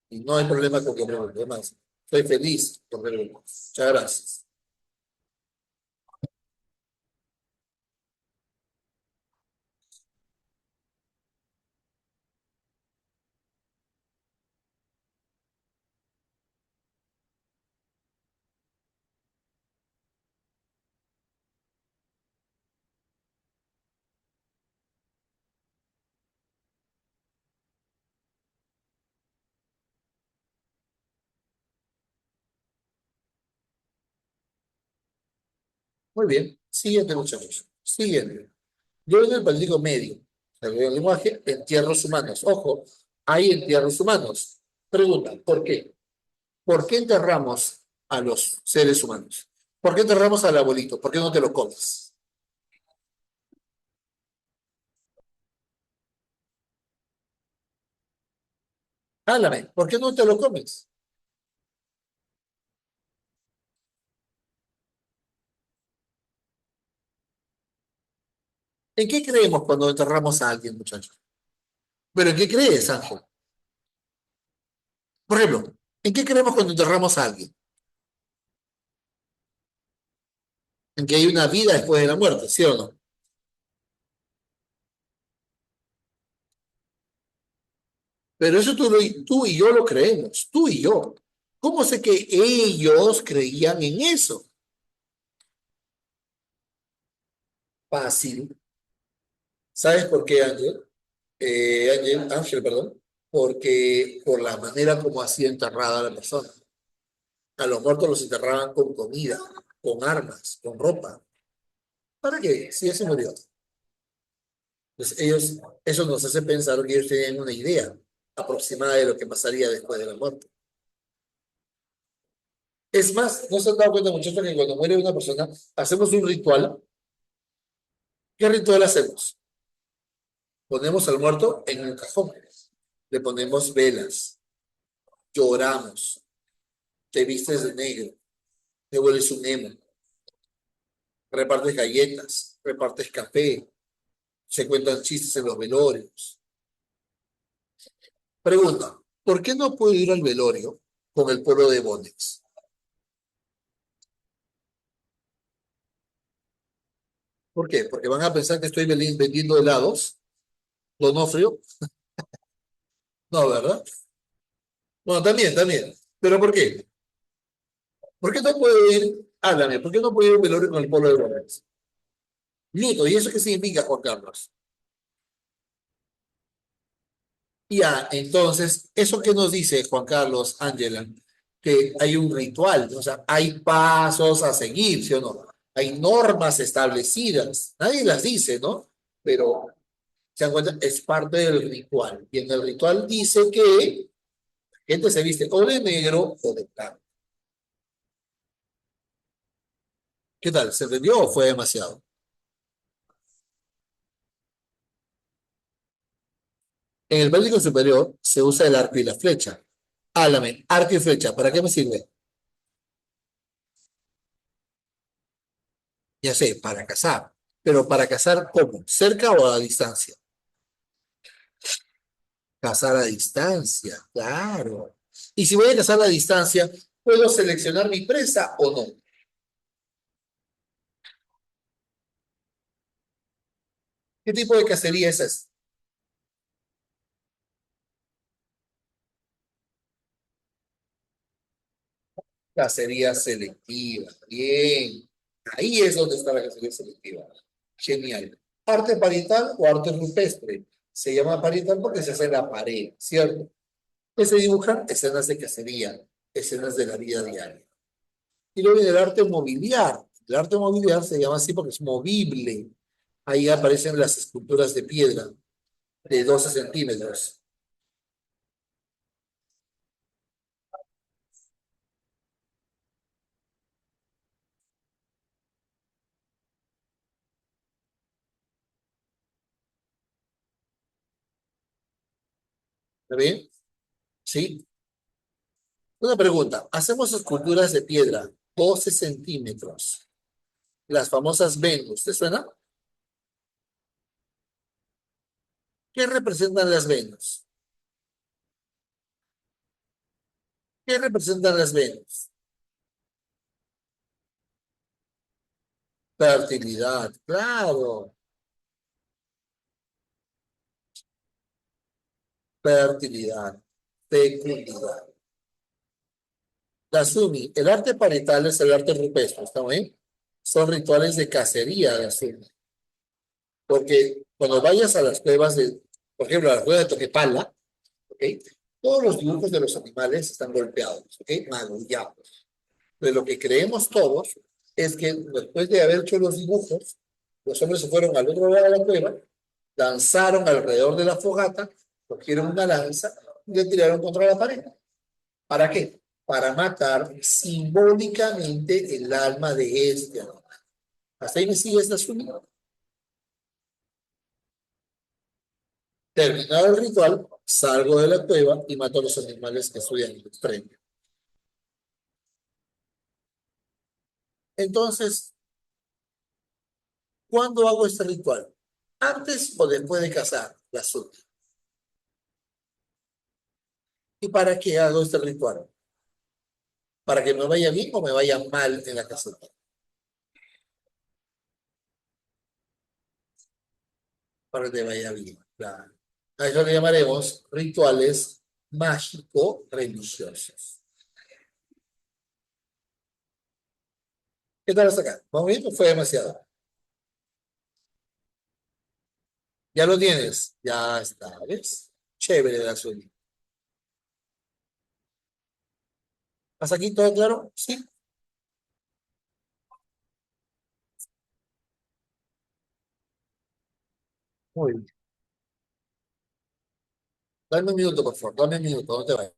[SPEAKER 1] Y no hay problema con que pregunte. Además, estoy feliz por preguntar. Muchas gracias. Muy bien. Siguiente, muchachos. Siguiente. Yo en el Paleolítico medio, el lenguaje, entierros humanos. Ojo, hay entierros humanos. Pregunta, ¿por qué? ¿Por qué enterramos a los seres humanos? ¿Por qué enterramos al abuelito? ¿Por qué no te lo comes? Háblame, ¿por qué no te lo comes? ¿En qué creemos cuando enterramos a alguien, muchachos? ¿Pero en qué crees, Ángel? Por ejemplo, ¿en qué creemos cuando enterramos a alguien? En que hay una vida después de la muerte, ¿sí o no? Pero eso tú y yo lo creemos, tú y yo. ¿Cómo sé que ellos creían en eso? Fácil. ¿Sabes por qué, Ángel? Ángel, perdón. Porque por la manera como hacía enterrada la persona. A los muertos los enterraban con comida, con armas, con ropa. ¿Para qué? Si ya se murió. Entonces eso nos hace pensar que ellos tenían una idea aproximada de lo que pasaría después de la muerte. Es más, ¿no se han dado cuenta, muchachos, que cuando muere una persona, hacemos un ritual? ¿Qué ritual hacemos? Ponemos al muerto en un cajón, le ponemos velas, lloramos, te vistes de negro, te vuelves un emo, repartes galletas, repartes café, se cuentan chistes en los velorios. Pregunta, ¿por qué no puedo ir al velorio con el pueblo de Bonex? ¿Por qué? Porque van a pensar que estoy vendiendo helados, Donofrio. No, ¿verdad? Bueno, también, también. ¿Pero por qué? ¿Por qué no puedo ir? Háblame, ¿por qué no puedo ir a un velorio con el pueblo de Bonex? Luto, ¿y eso qué significa, Juan Carlos? Ya, entonces, ¿eso qué nos dice Juan Carlos, Ángela? Que hay un ritual, o sea, hay pasos a seguir, ¿sí o no? Hay normas establecidas, nadie las dice, ¿no? Pero, se dan cuenta, es parte del ritual. Y en el ritual dice que la gente se viste o de negro o de blanco. ¿Qué tal? ¿Se entendió o fue demasiado? En el básico superior se usa el arco y la flecha. Háblame, arco y flecha, ¿para qué me sirve? Ya sé, para cazar. Pero para cazar, ¿cómo? ¿Cerca o a distancia? Cazar a distancia, claro. Y si voy a cazar a distancia, ¿puedo seleccionar mi presa o no? ¿Qué tipo de cacería es esa? Cacería selectiva. Bien. Ahí es donde está la cacería selectiva. Genial. ¿Arte parietal o arte rupestre? Se llama parietal porque se hace en la pared, ¿cierto? Que se dibujan escenas de cacería, escenas de la vida diaria. Y luego viene el arte mobiliar. El arte mobiliar se llama así porque es movible. Ahí aparecen las esculturas de piedra de 12 centímetros. ¿Está bien? Sí. Una pregunta. Hacemos esculturas de piedra 12 centímetros. Las famosas Venus. ¿Te suena? ¿Qué representan las Venus? ¿Qué representan las Venus? Fertilidad. Claro. Fertilidad. Fecundidad. La Sumi. El arte parietal es el arte rupestre. ¿Está bien? Son rituales de cacería de Sumi. Porque cuando vayas a las cuevas de, por ejemplo, a la cueva de Toquepala, ¿ok? Todos los dibujos de los animales están golpeados, ¿ok? Magullados. Pero lo que creemos todos es que después de haber hecho los dibujos, los hombres se fueron al otro lado de la cueva, danzaron alrededor de la fogata, cogieron una lanza y le tiraron contra la pared. ¿Para qué? Para matar simbólicamente el alma de este animal. Hasta ahí me sigue esta suma. Terminado el ritual, salgo de la cueva y mato a los animales que estudian en el extremo. Entonces, ¿cuándo hago este ritual? ¿Antes o después de cazar la fruta? ¿Y para qué hago este ritual? ¿Para que me vaya bien o me vaya mal en la caseta? Para que te vaya bien, claro. A eso le llamaremos rituales mágico-religiosos. ¿Qué tal hasta acá? ¿Vamos bien o fue demasiado? ¿Ya lo tienes? Ya está, ¿ves? Chévere el azul. ¿Hasta aquí todo claro? Sí. Muy bien. Dame un minuto, por favor. Dame un minuto, no te vayas.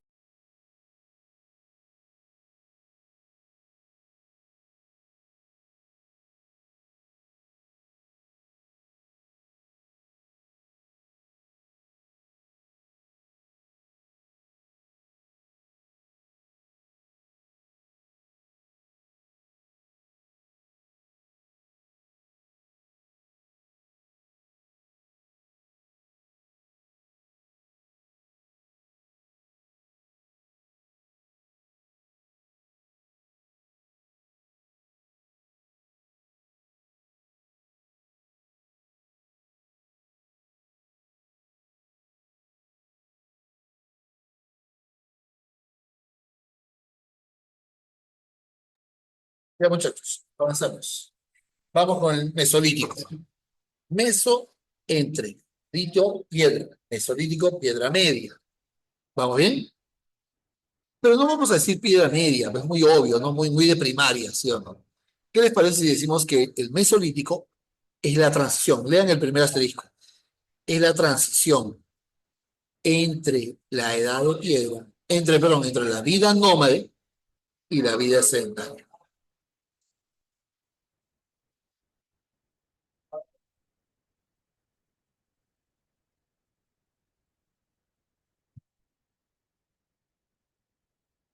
[SPEAKER 1] Ya, muchachos, avanzamos. Vamos con el mesolítico. Meso, entre. Litio, piedra. Mesolítico, piedra media. ¿Vamos bien? Pero no vamos a decir piedra media, es muy obvio, ¿no? Muy de primaria, ¿sí o no? ¿Qué les parece si decimos que el mesolítico es la transición? Lean el primer asterisco. Es la transición entre la edad de piedra, entre la vida nómade y la vida sedentaria.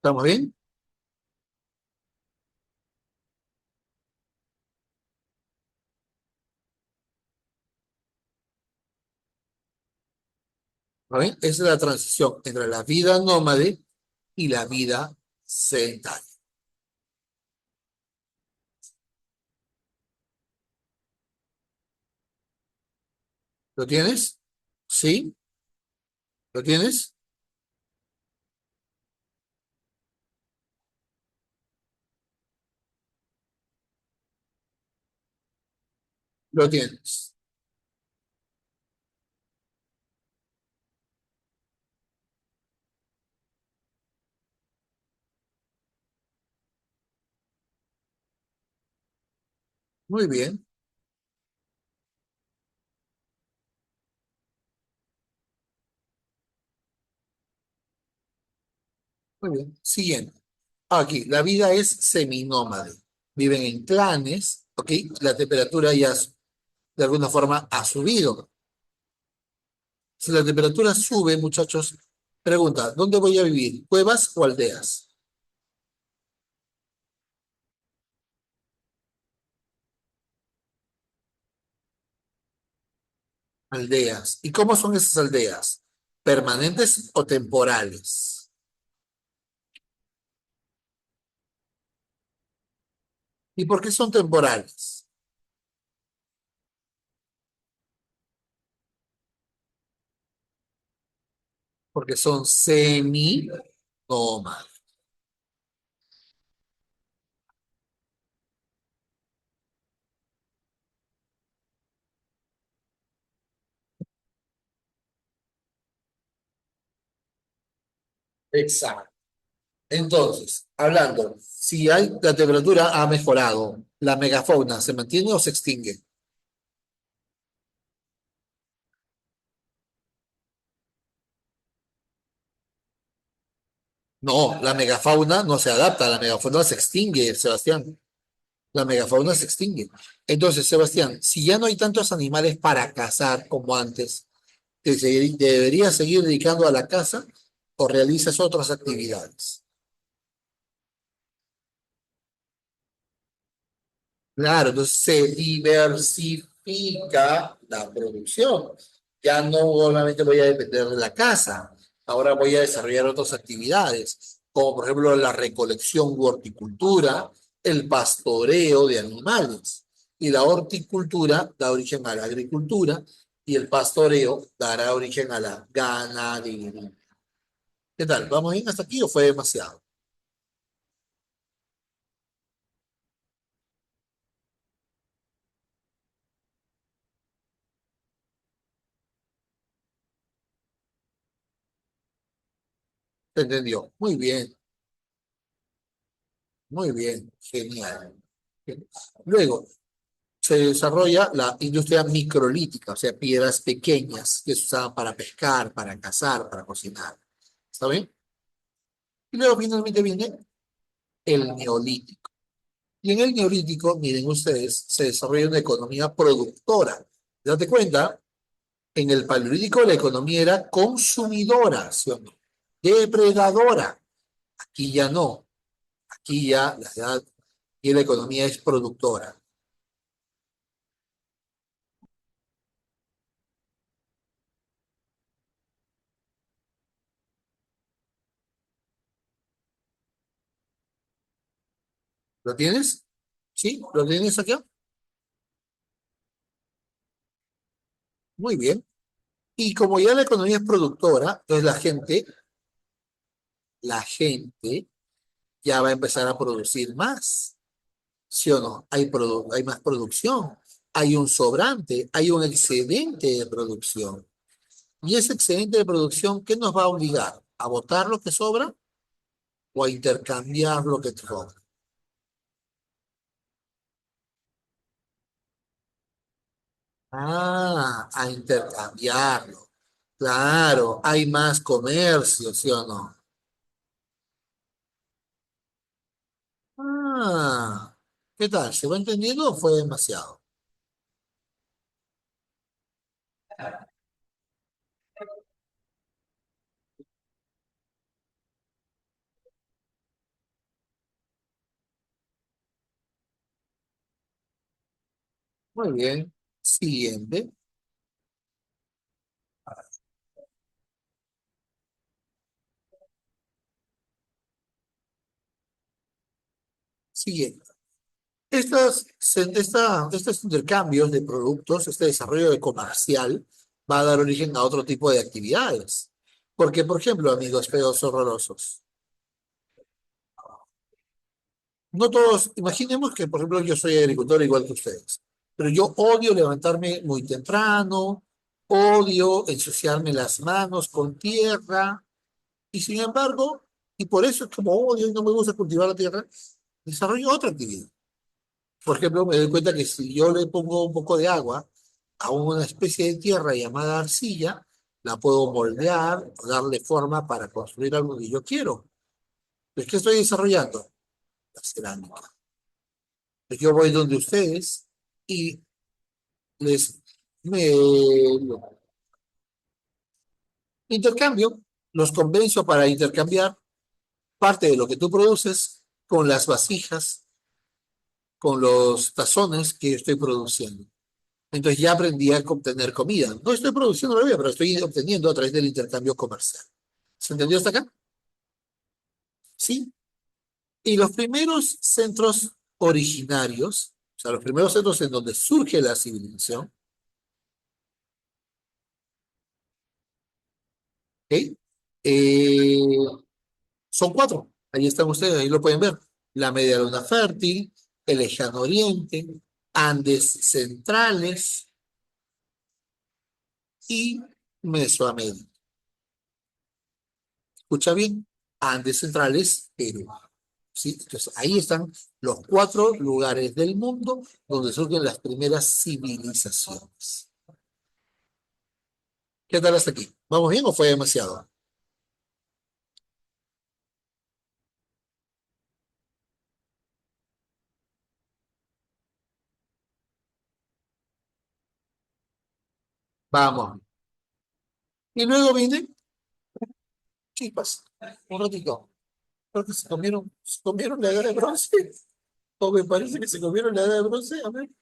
[SPEAKER 1] ¿Estamos bien? ¿Estamos bien? Esa es la transición entre la vida nómade y la vida sedentaria. ¿Lo tienes? ¿Sí? ¿Lo tienes? Lo tienes. Muy bien, muy bien. Siguiente. Aquí, la vida es seminómade. Viven en clanes, ¿ok? La temperatura ya de alguna forma ha subido. Si la temperatura sube, muchachos, pregunta, ¿dónde voy a vivir? ¿Cuevas o aldeas? Aldeas. ¿Y cómo son esas aldeas? ¿Permanentes o temporales? ¿Y por qué son temporales? Porque son semi-nómadas. Exacto. Entonces, hablando, si hay, la temperatura ha mejorado, ¿la megafauna se mantiene o se extingue? No, la megafauna no se adapta, la megafauna se extingue, Sebastián. La megafauna se extingue. Entonces, Sebastián, si ya no hay tantos animales para cazar como antes, ¿deberías seguir dedicando a la caza o realizas otras actividades? Claro, entonces se diversifica la producción. Ya no solamente voy a depender de la caza, ahora voy a desarrollar otras actividades, como por ejemplo la recolección u horticultura, el pastoreo de animales. Y la horticultura da origen a la agricultura y el pastoreo dará origen a la ganadería. ¿Qué tal? ¿Vamos bien hasta aquí o fue demasiado? ¿Se entendió? Muy bien, genial. Luego, se desarrolla la industria microlítica, o sea, piedras pequeñas que se usaban para pescar, para cazar, para cocinar. ¿Está bien? Y luego finalmente viene el neolítico. Y en el neolítico, miren ustedes, se desarrolla una economía productora. Date cuenta, en el paleolítico la economía era consumidora, ¿sí o no? Depredadora. Aquí ya no. Aquí ya y la economía es productora. ¿Lo tienes? ¿Sí? ¿Lo tienes aquí? Muy bien. Y como ya la economía es productora, entonces la gente ya va a empezar a producir más. ¿Sí o no? Hay más producción, hay un sobrante, hay un excedente de producción. Y ese excedente de producción, ¿qué nos va a obligar? ¿A botar lo que sobra o a intercambiar lo que sobra? A intercambiarlo. Claro, hay más comercio, ¿sí o no? Ah, ¿qué tal? ¿Se va entendiendo o fue demasiado? Muy bien. Siguiente, siguiente. Estos intercambios de productos, este desarrollo de comercial, va a dar origen a otro tipo de actividades. Porque, por ejemplo, amigos feos horrorosos, no todos, imaginemos que, por ejemplo, yo soy agricultor igual que ustedes, pero yo odio levantarme muy temprano, odio ensuciarme las manos con tierra, y sin embargo, y por eso es como odio y no me gusta cultivar la tierra, desarrollo otra actividad. Por ejemplo, me doy cuenta que si yo le pongo un poco de agua a una especie de tierra llamada arcilla, la puedo moldear, darle forma para construir algo que yo quiero. ¿Pues qué estoy desarrollando? La cerámica. Pues yo voy donde ustedes y les me intercambio, los convenzo para intercambiar parte de lo que tú produces con las vasijas, con los tazones que yo estoy produciendo. Entonces ya aprendí a obtener comida. No estoy produciendo la vida, pero estoy obteniendo a través del intercambio comercial. ¿Se entendió hasta acá? Sí. Y los primeros centros originarios, o sea, los primeros centros en donde surge la civilización, ¿ok? Eh, son cuatro. Ahí están ustedes, ahí lo pueden ver. La Media Luna Fértil, el Lejano Oriente, Andes Centrales y Mesoamérica. Escucha bien, Andes Centrales, Perú. ¿Sí? Entonces, ahí están los cuatro lugares del mundo donde surgen las primeras civilizaciones. ¿Qué tal hasta aquí? ¿Vamos bien o fue demasiado? Vamos. Y luego viene, chispas, un ratito. Creo que se comieron la edad de bronce. O me parece que se comieron la edad de bronce. A ver, ¿qué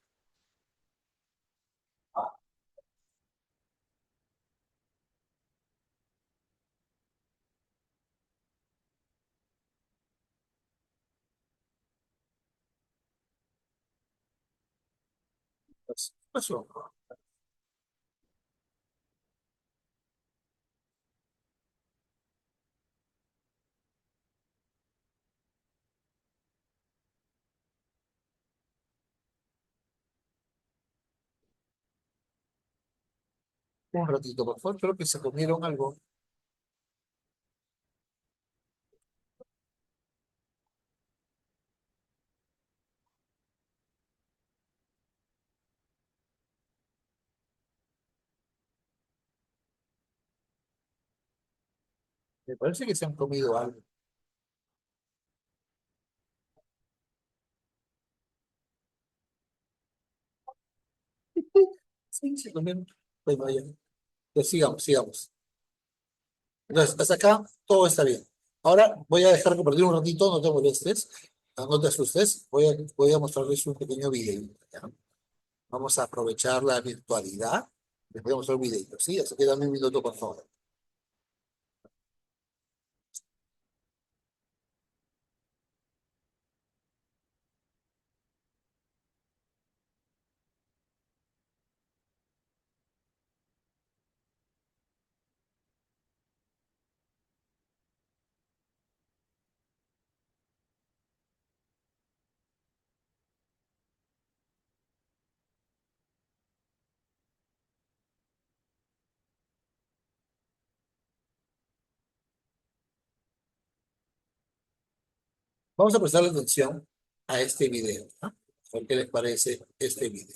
[SPEAKER 1] pasó? Un ratito, por favor. Creo que se comieron algo. Me parece que se han comido algo. Sí, se comieron. Bueno, ya. Pues sigamos, sigamos. Entonces, hasta acá todo está bien. Ahora voy a dejar compartir un ratito, no te molestes, no te asustes. Voy a mostrarles un pequeño video. ¿Ya? Vamos a aprovechar la virtualidad. Les voy a mostrar un video, ¿sí? Así que dame un minuto, por favor. Vamos a prestar atención a este video, ¿no? A ver qué les parece este video.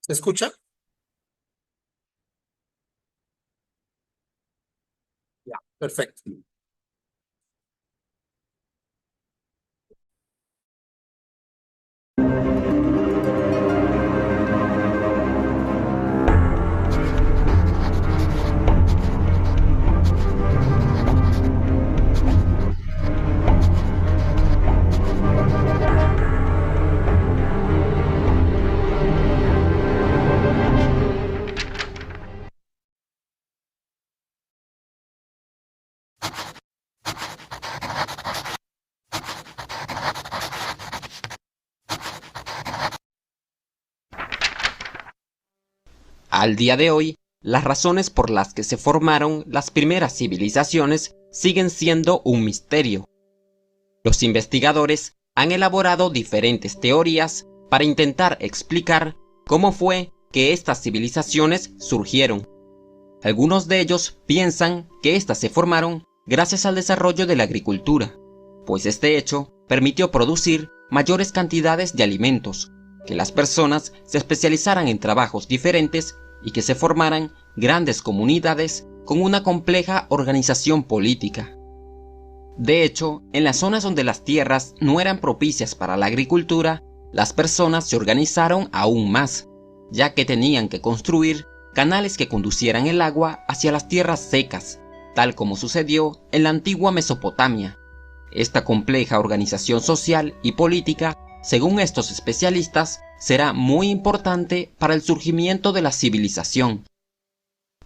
[SPEAKER 1] ¿Se escucha? Ya, perfecto.
[SPEAKER 2] Al día de hoy, las razones por las que se formaron las primeras civilizaciones siguen siendo un misterio. Los investigadores han elaborado diferentes teorías para intentar explicar cómo fue que estas civilizaciones surgieron. Algunos de ellos piensan que éstas se formaron gracias al desarrollo de la agricultura, pues este hecho permitió producir mayores cantidades de alimentos, que las personas se especializaran en trabajos diferentes y que se formaran grandes comunidades con una compleja organización política. De hecho, en las zonas donde las tierras no eran propicias para la agricultura, las personas se organizaron aún más, ya que tenían que construir canales que conducieran el agua hacia las tierras secas, tal como sucedió en la antigua Mesopotamia. Esta compleja organización social y política, según estos especialistas, será muy importante para el surgimiento de la civilización.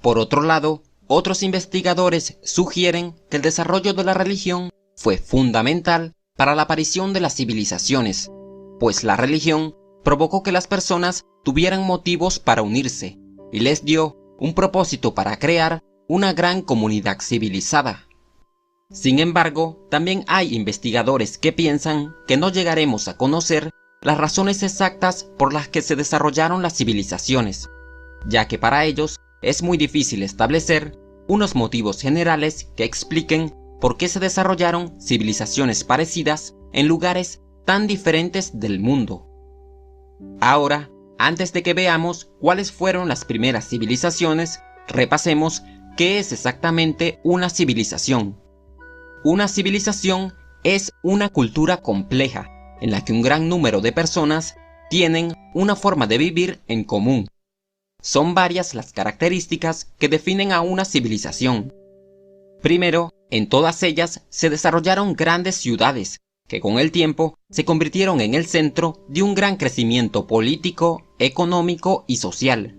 [SPEAKER 2] Por otro lado, otros investigadores sugieren que el desarrollo de la religión fue fundamental para la aparición de las civilizaciones, pues la religión provocó que las personas tuvieran motivos para unirse y les dio un propósito para crear una gran comunidad civilizada. Sin embargo, también hay investigadores que piensan que no llegaremos a conocer las razones exactas por las que se desarrollaron las civilizaciones, ya que para ellos es muy difícil establecer unos motivos generales que expliquen por qué se desarrollaron civilizaciones parecidas en lugares tan diferentes del mundo. Ahora, antes de que veamos cuáles fueron las primeras civilizaciones, repasemos qué es exactamente una civilización. Una civilización es una cultura compleja en la que un gran número de personas tienen una forma de vivir en común. Son varias las características que definen a una civilización. Primero, en todas ellas se desarrollaron grandes ciudades, que con el tiempo se convirtieron en el centro de un gran crecimiento político, económico y social.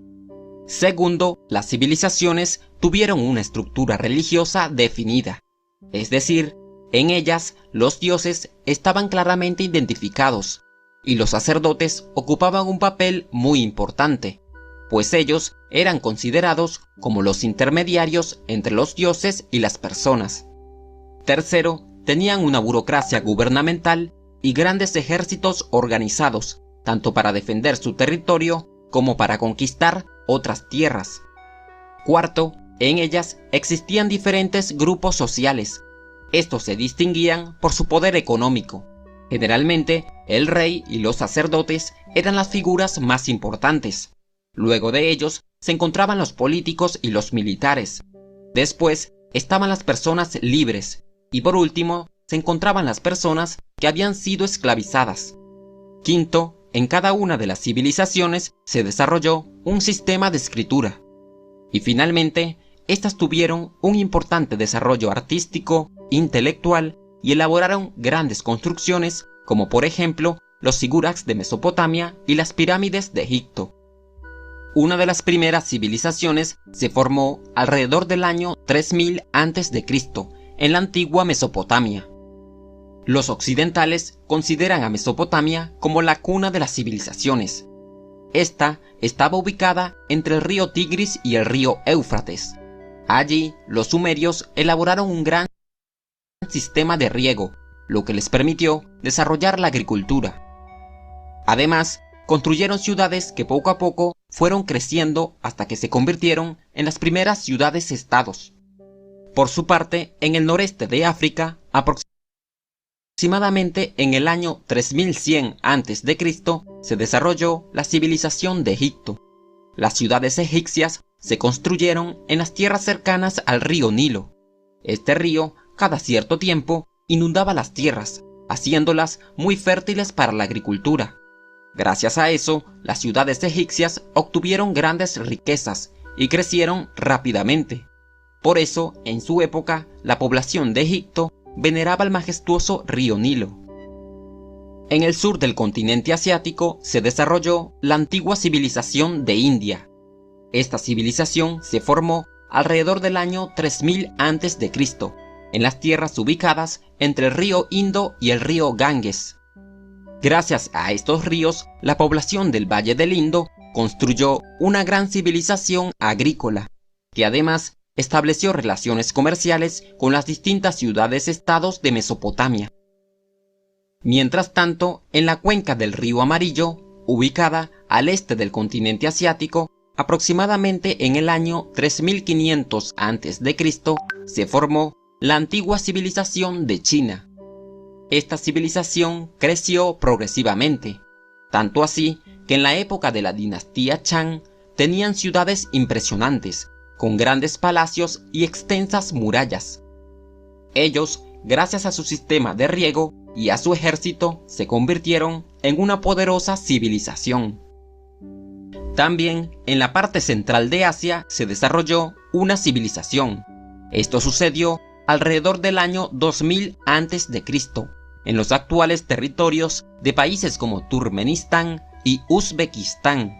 [SPEAKER 2] Segundo, las civilizaciones tuvieron una estructura religiosa definida, es decir, en ellas los dioses estaban claramente identificados, y los sacerdotes ocupaban un papel muy importante, pues ellos eran considerados como los intermediarios entre los dioses y las personas. Tercero, tenían una burocracia gubernamental y grandes ejércitos organizados, tanto para defender su territorio como para conquistar otras tierras. Cuarto, en ellas existían diferentes grupos sociales. Estos se distinguían por su poder económico. Generalmente, el rey y los sacerdotes eran las figuras más importantes. Luego de ellos se encontraban los políticos y los militares. Después estaban las personas libres. Y por último, se encontraban las personas que habían sido esclavizadas. Quinto, en cada una de las civilizaciones se desarrolló un sistema de escritura. Y finalmente, estas tuvieron un importante desarrollo artístico, intelectual y elaboraron grandes construcciones como por ejemplo los zigurats de Mesopotamia y las pirámides de Egipto. Una de las primeras civilizaciones se formó alrededor del año 3000 a.C. en la antigua Mesopotamia. Los occidentales consideran a Mesopotamia como la cuna de las civilizaciones. Esta estaba ubicada entre el río Tigris y el río Éufrates. Allí, los sumerios elaboraron un gran sistema de riego, lo que les permitió desarrollar la agricultura. Además, construyeron ciudades que poco a poco fueron creciendo hasta que se convirtieron en las primeras ciudades-estados. Por su parte, en el noreste de África, aproximadamente en el año 3100 a.C., se desarrolló la civilización de Egipto. Las ciudades egipcias se construyeron en las tierras cercanas al río Nilo. Este río, cada cierto tiempo, inundaba las tierras, haciéndolas muy fértiles para la agricultura. Gracias a eso, las ciudades egipcias obtuvieron grandes riquezas y crecieron rápidamente. Por eso, en su época, la población de Egipto veneraba el majestuoso río Nilo. En el sur del continente asiático se desarrolló la antigua civilización de India. Esta civilización se formó alrededor del año 3000 a.C., en las tierras ubicadas entre el río Indo y el río Ganges. Gracias a estos ríos, la población del Valle del Indo construyó una gran civilización agrícola, que además estableció relaciones comerciales con las distintas ciudades-estados de Mesopotamia. Mientras tanto, en la cuenca del río Amarillo, ubicada al este del continente asiático, aproximadamente en el año 3500 a.C., se formó la antigua civilización de China. Esta civilización creció progresivamente, tanto así que en la época de la dinastía Chang tenían ciudades impresionantes, con grandes palacios y extensas murallas. Ellos, gracias a su sistema de riego y a su ejército, se convirtieron en una poderosa civilización. También en la parte central de Asia se desarrolló una civilización. Esto sucedió alrededor del año 2000 a.C., en los actuales territorios de países como Turkmenistán y Uzbekistán.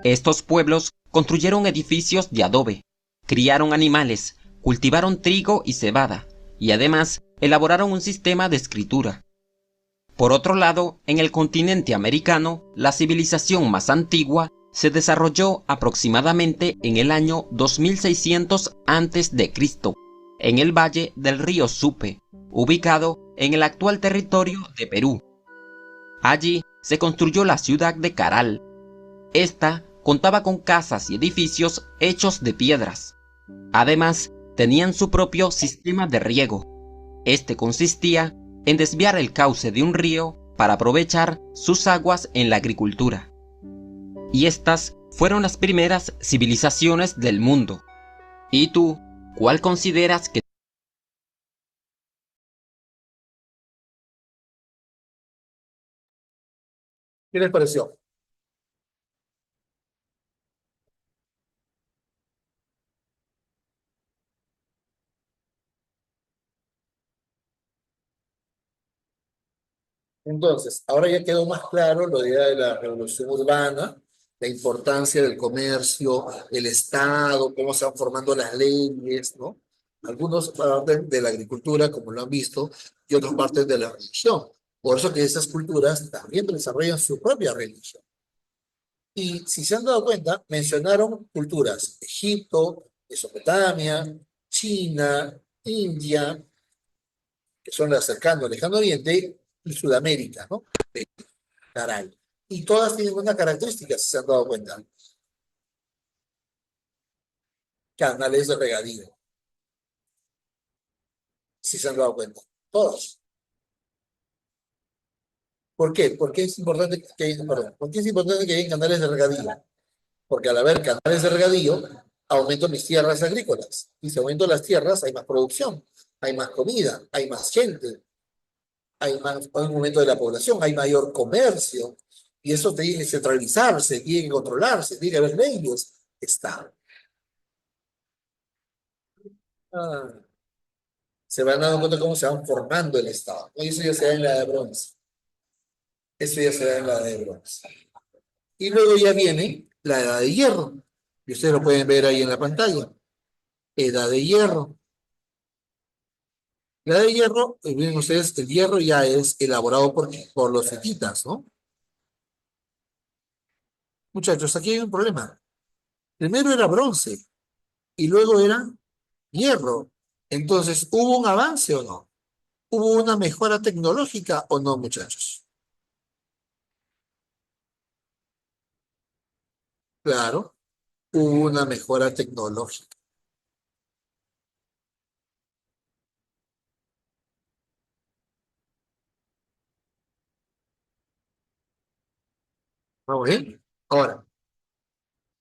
[SPEAKER 2] Estos pueblos construyeron edificios de adobe, criaron animales, cultivaron trigo y cebada, y además elaboraron un sistema de escritura. Por otro lado, en el continente americano, la civilización más antigua se desarrolló aproximadamente en el año 2600 a.C., en el valle del río Supe, ubicado en el actual territorio de Perú. Allí se construyó la ciudad de Caral. Esta contaba con casas y edificios hechos de piedras. Además, tenían su propio sistema de riego. Este consistía en desviar el cauce de un río para aprovechar sus aguas en la agricultura. Y estas fueron las primeras civilizaciones del mundo. ¿Y tú, cuál consideras que
[SPEAKER 1] ¿Qué les pareció? Entonces, ahora ya quedó más claro la idea de la revolución urbana, la importancia del comercio, el Estado, cómo se van formando las leyes, ¿no? Algunos parten de la agricultura, como lo han visto, y otros parten de la religión. Por eso que esas culturas también desarrollan su propia religión. Y si se han dado cuenta, mencionaron culturas, Egipto, Mesopotamia, China, India, que son las cercanas al Lejano Oriente, y Sudamérica, ¿no? Caray. Y todas tienen una característica, si se han dado cuenta. Canales de regadío, si se han dado cuenta. Todas. ¿Por qué? Porque es importante perdón, ¿por qué es importante que haya canales de regadío? Porque al haber canales de regadío, aumento mis tierras agrícolas. Y si aumento las tierras, hay más producción, hay más comida, hay más gente, hay más hay un aumento de la población, hay mayor comercio. Y eso tiene que centralizarse, tiene que controlarse, tiene que haber leyes. Estado. Ah, se van dando cuenta cómo se van formando el Estado. Y eso ya se da en la edad de bronce. Eso ya se da en la edad de bronce. Y luego ya viene la edad de hierro. Y ustedes lo pueden ver ahí en la pantalla. Edad de hierro. La edad de hierro, miren ustedes, el hierro ya es elaborado por los hititas, ¿no? Muchachos, aquí hay un problema. Primero era bronce y luego era hierro. Entonces, ¿hubo un avance o no? ¿Hubo una mejora tecnológica o no, muchachos? Claro, hubo una mejora tecnológica. ¿Vamos bien? Ahora,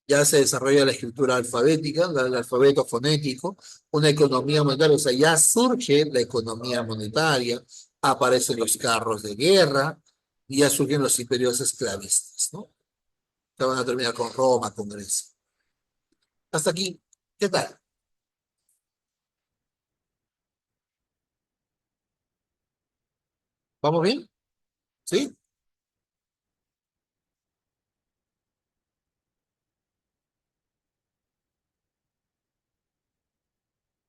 [SPEAKER 1] ya se desarrolla la escritura alfabética, el alfabeto fonético, una economía monetaria, o sea, ya surge la economía monetaria, aparecen los carros de guerra y ya surgen los imperios esclavistas, ¿no? Que van a terminar con Roma, con Grecia. Hasta aquí, ¿qué tal? ¿Vamos bien? ¿Sí?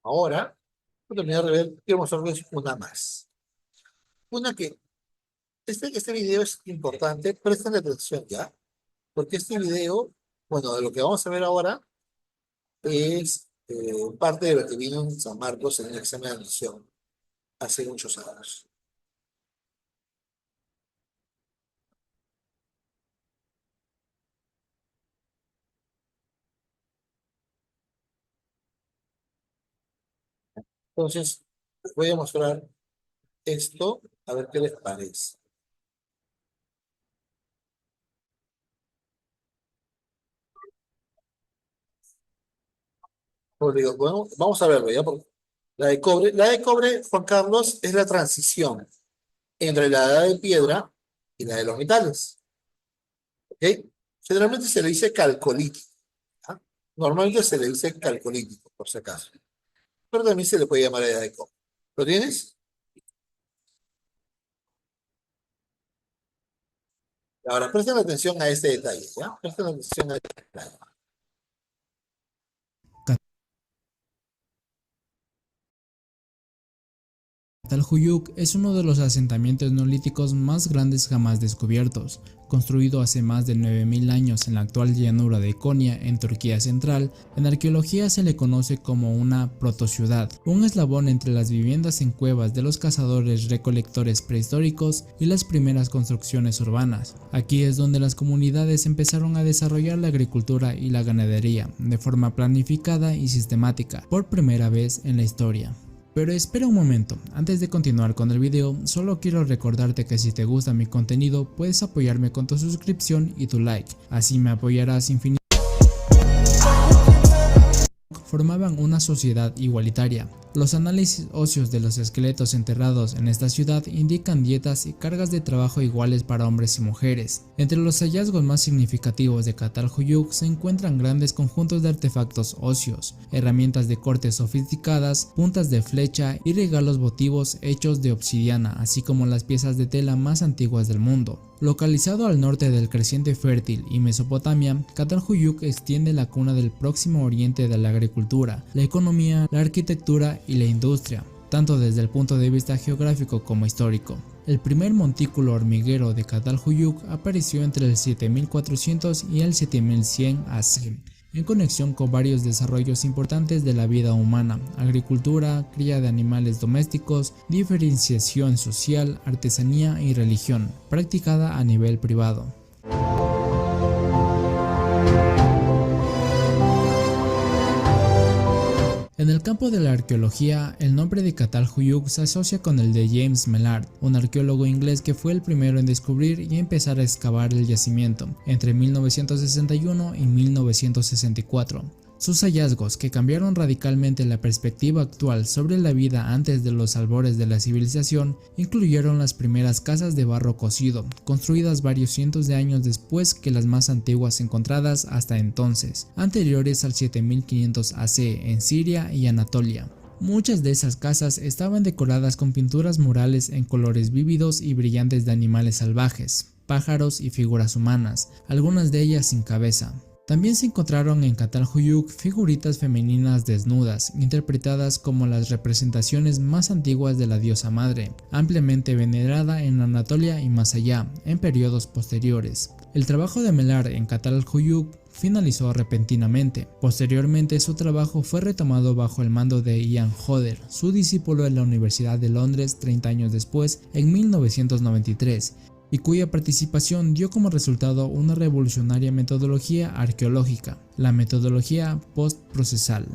[SPEAKER 1] Ahora, voy a terminar de ver, quiero mostrarles una más. Una que, este video es importante, presten atención ya, porque este video, bueno, de lo que vamos a ver ahora, es parte de lo que vino en San Marcos en el examen de admisión hace muchos años. Entonces, les voy a mostrar esto, a ver qué les parece. Pues digo, bueno, vamos a verlo ya, porque la de cobre, Juan Carlos, es la transición entre la edad de piedra y la de los metales. ¿Ok? Generalmente se le dice calcolítico. ¿Ah? Normalmente se le dice calcolítico, por si acaso. Pero también se le puede llamar edad de cobre. ¿Lo tienes? Ahora, presten atención a este detalle, ¿ya? Presten atención a este detalle.
[SPEAKER 3] Catalhuyuk es uno de los asentamientos neolíticos más grandes jamás descubiertos. Construido hace más de 9000 años en la actual llanura de Konya en Turquía central, en arqueología se le conoce como una protociudad, un eslabón entre las viviendas en cuevas de los cazadores recolectores prehistóricos y las primeras construcciones urbanas. Aquí es donde las comunidades empezaron a desarrollar la agricultura y la ganadería de forma planificada y sistemática, por primera vez en la historia. Pero espera un momento, antes de continuar con el video, solo quiero recordarte que si te gusta mi contenido puedes apoyarme con tu suscripción y tu like, así me apoyarás infinitamente. Formaban una sociedad igualitaria. Los análisis óseos de los esqueletos enterrados en esta ciudad indican dietas y cargas de trabajo iguales para hombres y mujeres. Entre los hallazgos más significativos de Catalhuyuk se encuentran grandes conjuntos de artefactos óseos, herramientas de corte sofisticadas, puntas de flecha y regalos votivos hechos de obsidiana, así como las piezas de tela más antiguas del mundo. Localizado al norte del creciente fértil y Mesopotamia, Catalhuyuk extiende la cuna del Próximo Oriente de la agricultura, la economía, la arquitectura y la industria, tanto desde el punto de vista geográfico como histórico. El primer montículo hormiguero de Catalhuyuk apareció entre el 7400 y el 7100 AC, en conexión con varios desarrollos importantes de la vida humana: agricultura, cría de animales domésticos, diferenciación social, artesanía y religión, practicada a nivel privado. En el campo de la arqueología, el nombre de Catalhuyuk se asocia con el de James Mellard, un arqueólogo inglés que fue el primero en descubrir y empezar a excavar el yacimiento entre 1961 y 1964. Sus hallazgos, que cambiaron radicalmente la perspectiva actual sobre la vida antes de los albores de la civilización, incluyeron las primeras casas de barro cocido, construidas varios cientos de años después que las más antiguas encontradas hasta entonces, anteriores al 7500 AC en Siria y Anatolia. Muchas de esas casas estaban decoradas con pinturas murales en colores vívidos y brillantes de animales salvajes, pájaros y figuras humanas, algunas de ellas sin cabeza. También se encontraron en Catalhuyuk figuritas femeninas desnudas, interpretadas como las representaciones más antiguas de la diosa madre, ampliamente venerada en Anatolia y más allá, en periodos posteriores. El trabajo de Mellard en Catalhuyuk finalizó repentinamente. Posteriormente, su trabajo fue retomado bajo el mando de Ian Hodder, su discípulo en la Universidad de Londres 30 años después, en 1993, y cuya participación dio como resultado una revolucionaria metodología arqueológica, la metodología postprocesal.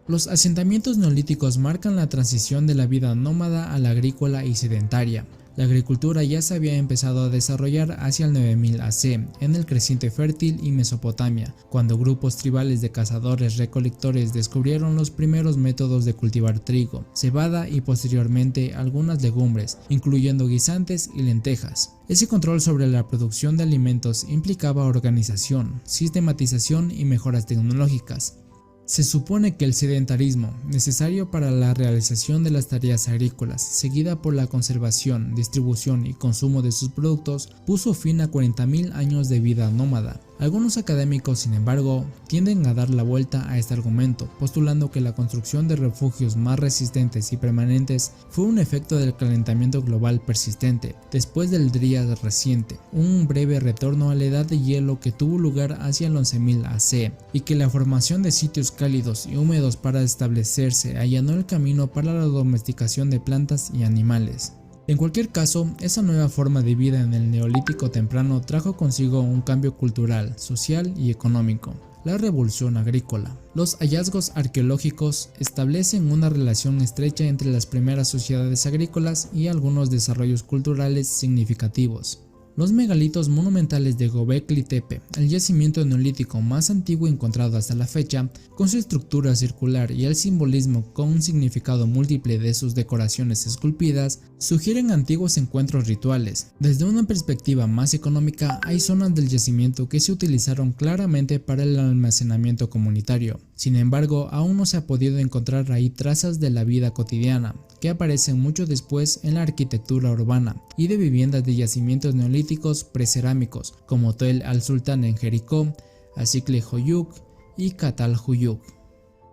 [SPEAKER 3] Los asentamientos neolíticos marcan la transición de la vida nómada a la agrícola y sedentaria. La agricultura ya se había empezado a desarrollar hacia el 9000 AC en el creciente fértil y Mesopotamia, cuando grupos tribales de cazadores-recolectores descubrieron los primeros métodos de cultivar trigo, cebada y posteriormente algunas legumbres, incluyendo guisantes y lentejas. Ese control sobre la producción de alimentos implicaba organización, sistematización y mejoras tecnológicas. Se supone que el sedentarismo, necesario para la realización de las tareas agrícolas, seguida por la conservación, distribución y consumo de sus productos, puso fin a 40.000 años de vida nómada. Algunos académicos, sin embargo, tienden a dar la vuelta a este argumento, postulando que la construcción de refugios más resistentes y permanentes fue un efecto del calentamiento global persistente, después del Drías reciente, un breve retorno a la edad de hielo que tuvo lugar hacia el 11.000 AC, y que la formación de sitios cálidos y húmedos para establecerse allanó el camino para la domesticación de plantas y animales. En cualquier caso, esa nueva forma de vida en el Neolítico temprano trajo consigo un cambio cultural, social y económico: la revolución agrícola. Los hallazgos arqueológicos establecen una relación estrecha entre las primeras sociedades agrícolas y algunos desarrollos culturales significativos. Los megalitos monumentales de Göbekli Tepe, el yacimiento neolítico más antiguo encontrado hasta la fecha, con su estructura circular y el simbolismo con un significado múltiple de sus decoraciones esculpidas, sugieren antiguos encuentros rituales. Desde una perspectiva más económica, hay zonas del yacimiento que se utilizaron claramente para el almacenamiento comunitario. Sin embargo, aún no se ha podido encontrar ahí trazas de la vida cotidiana, que aparecen mucho después en la arquitectura urbana y de viviendas de yacimientos neolíticos precerámicos como Tel al-Sultan en Jericó, Azikle-Hoyuk y Catalhuyuk.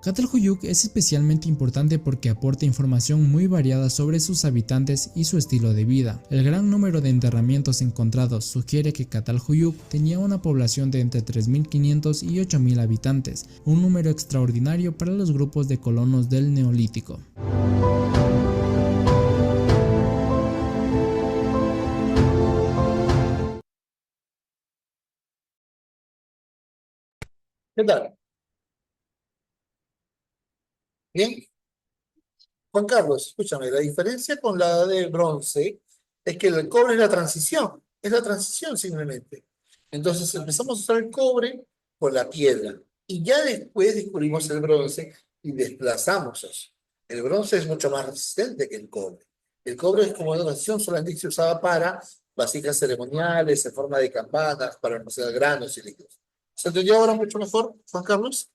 [SPEAKER 3] Catalhuyuk es especialmente importante porque aporta información muy variada sobre sus habitantes y su estilo de vida. El gran número de enterramientos encontrados sugiere que Catalhuyuk tenía una población de entre 3.500 y 8.000 habitantes, un número extraordinario para los grupos de colonos del Neolítico.
[SPEAKER 1] ¿Qué tal? Bien. Juan Carlos, escúchame, la diferencia con la edad de bronce es que el cobre es la transición simplemente. Entonces empezamos a usar el cobre con la piedra y ya después descubrimos el bronce y desplazamos eso. El bronce es mucho más resistente que el cobre. El cobre es como una transición, solamente se usaba para vasijas ceremoniales, en forma de campanas, para almacenar granos y líquidos. ¿Se entendió ahora mucho mejor, Juan Carlos?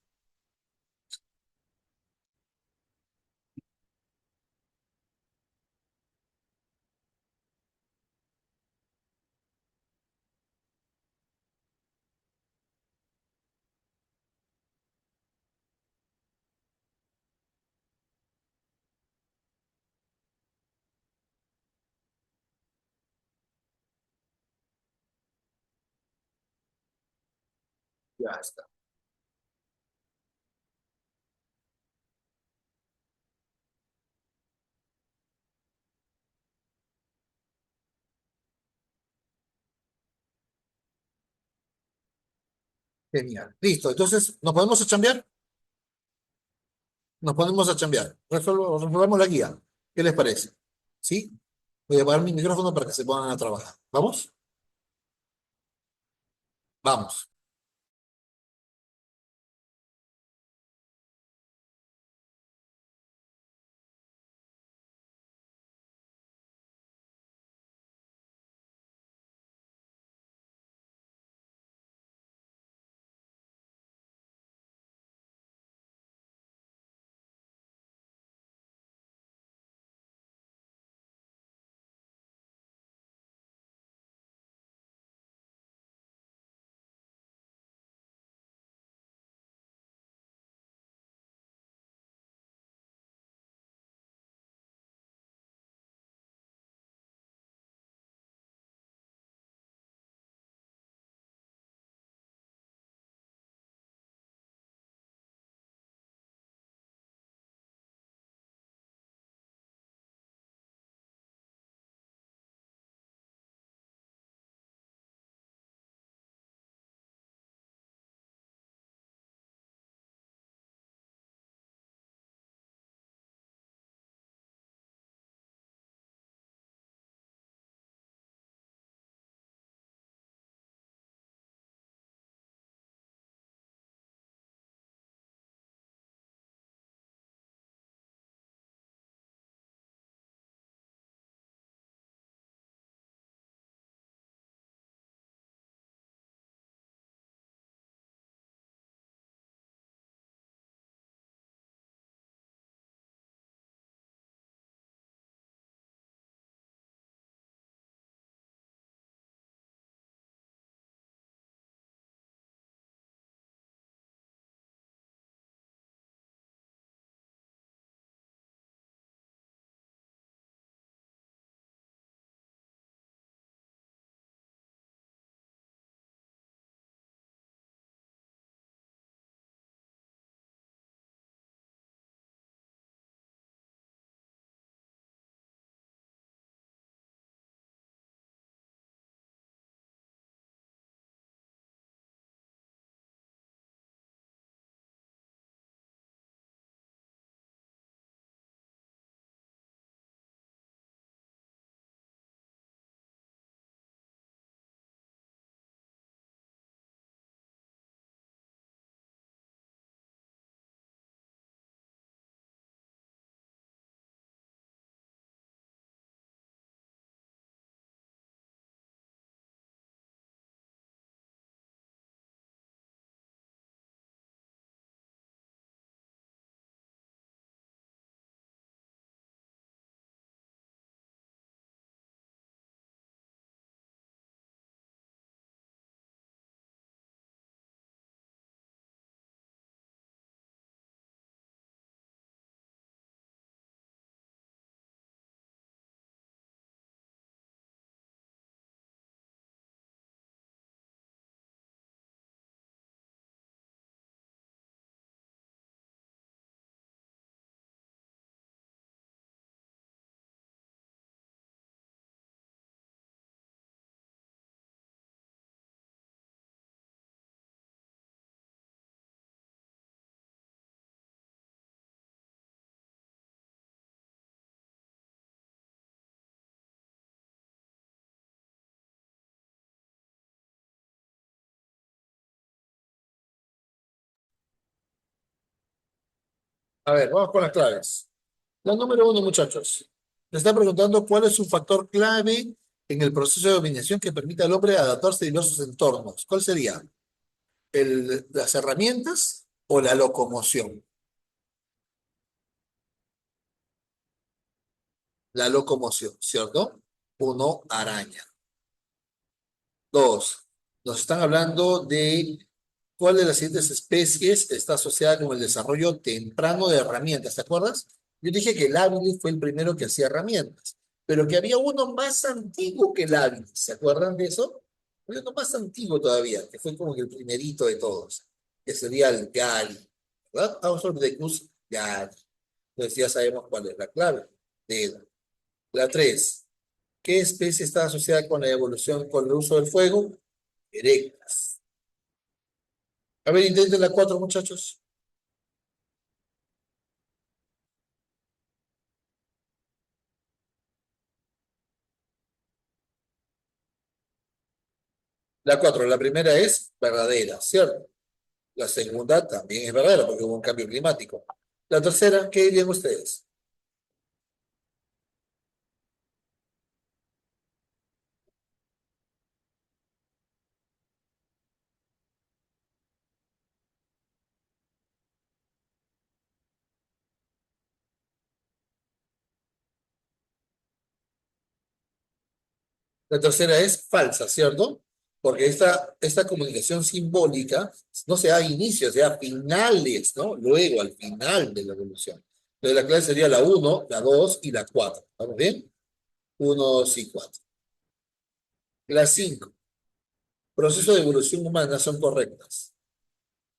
[SPEAKER 1] Ya está. Genial. Listo. Entonces, ¿nos podemos a chambear? Nos ponemos a chambear. Resolvamos la guía. ¿Qué les parece? ¿Sí? Voy a apagar mi micrófono para que se pongan a trabajar. ¿Vamos? Vamos. A ver, vamos con las claves. La número uno, muchachos. Le está preguntando cuál es un factor clave en el proceso de dominación que permite al hombre adaptarse a diversos entornos. ¿Cuál sería? ¿Las herramientas o la locomoción? La locomoción, ¿cierto? Uno, araña. Dos, nos están hablando de cuál de las siguientes especies está asociada con el desarrollo temprano de herramientas. ¿Te acuerdas? Yo dije que el hábil fue el primero que hacía herramientas, pero que había uno más antiguo que el hábil. ¿Se acuerdan de eso? Había uno más antiguo todavía, que fue como que el primerito de todos, que sería el Gali, ¿verdad? Australopithecus Gali. Entonces ya sabemos cuál es la clave. Dedo. La tres. ¿Qué especie está asociada con la evolución con el uso del fuego? Erectas. A ver, intenten la cuatro, muchachos. La cuatro, la primera es verdadera, ¿cierto? La segunda también es verdadera porque hubo un cambio climático. La tercera, ¿qué dirían ustedes? La tercera es falsa, ¿cierto? Porque esta comunicación simbólica no se da a inicios, se da a finales, ¿no? Luego, al final de la evolución. Entonces, la clave sería la uno, la 2 y la 4. ¿Vamos bien? Uno, 2 y 4. La 5. Procesos de evolución humana son correctas.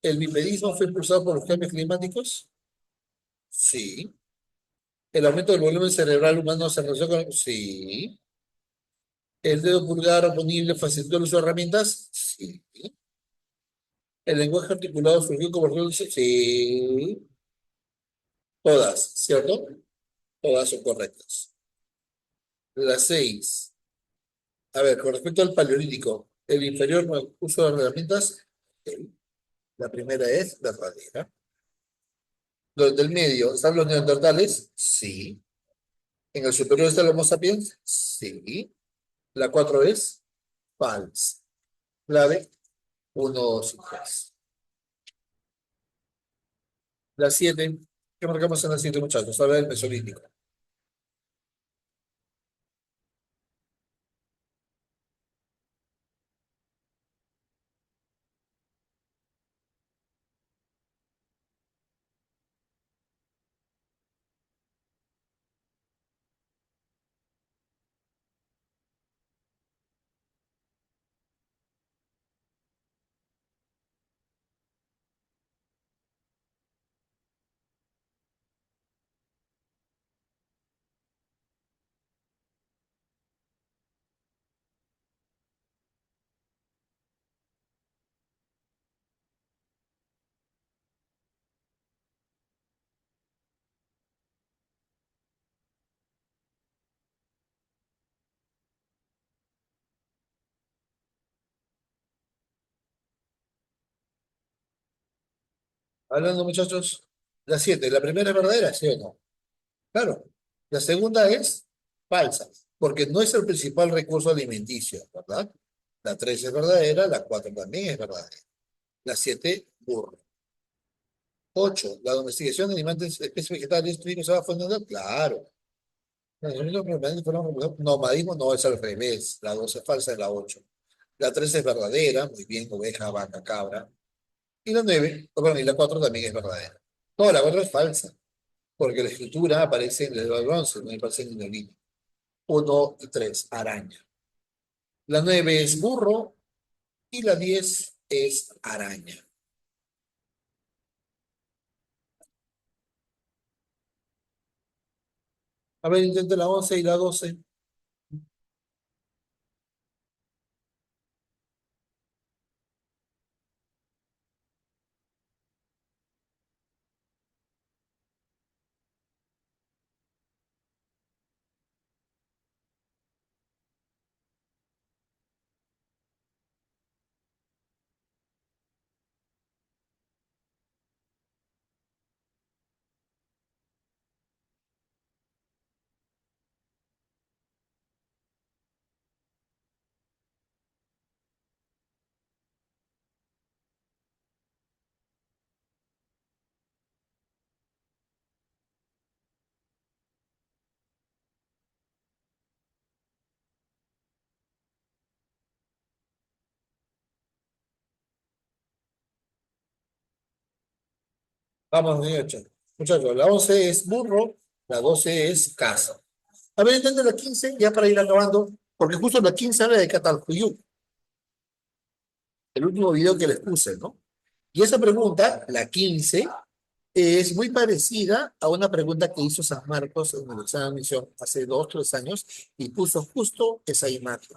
[SPEAKER 1] ¿El bipedismo fue impulsado por los cambios climáticos? Sí. ¿El aumento del volumen cerebral humano se relaciona con... Sí. ¿El dedo pulgar oponible facilitó el uso de herramientas? Sí. ¿El lenguaje articulado surgió como ejemplo? Sí. Todas, ¿cierto? Todas son correctas. Las 6. A ver, con respecto al paleolítico, ¿el inferior no uso de herramientas? Sí. La primera es verdadera. ¿Los del medio están los neandertales? Sí. ¿En el superior está el Homo sapiens? Sí. La 4 es falsa. Clave uno, 2 y 3. La 7, ¿qué marcamos en la 7, muchachos? Habla del Mesolítico. Hablando, muchachos, la 7, ¿la primera es verdadera, sí o no? Claro. La segunda es falsa, porque no es el principal recurso alimenticio, ¿verdad? La 3 es verdadera, la 4 también es verdadera. La 7, burro. 8, la domesticación de animales, especies vegetales, trigos, se va fundamental. Claro. Nomadismo no es al revés. La 2 es falsa, es la 8. La 3 es verdadera, muy bien, oveja, vaca, cabra. Y la 9, perdón, y la 4 también es verdadera. No, la 4 es falsa, porque la escritura aparece en el bronce, no aparece en el neolítico. 1 y 3, araña. La 9 es burro y la 10 es araña. A ver, intente la 11 y la 12. Vamos, muchachos. Muchachos, la 11 es burro, la 12 es casa. A ver, intenten la 15 ya para ir acabando, porque justo la 15 habla de Catalhuyuk, el último video que les puse, ¿no? Y esa pregunta, la 15 es muy parecida a una pregunta que hizo San Marcos en el examen de admisión hace 2, 3 años y puso justo esa imagen.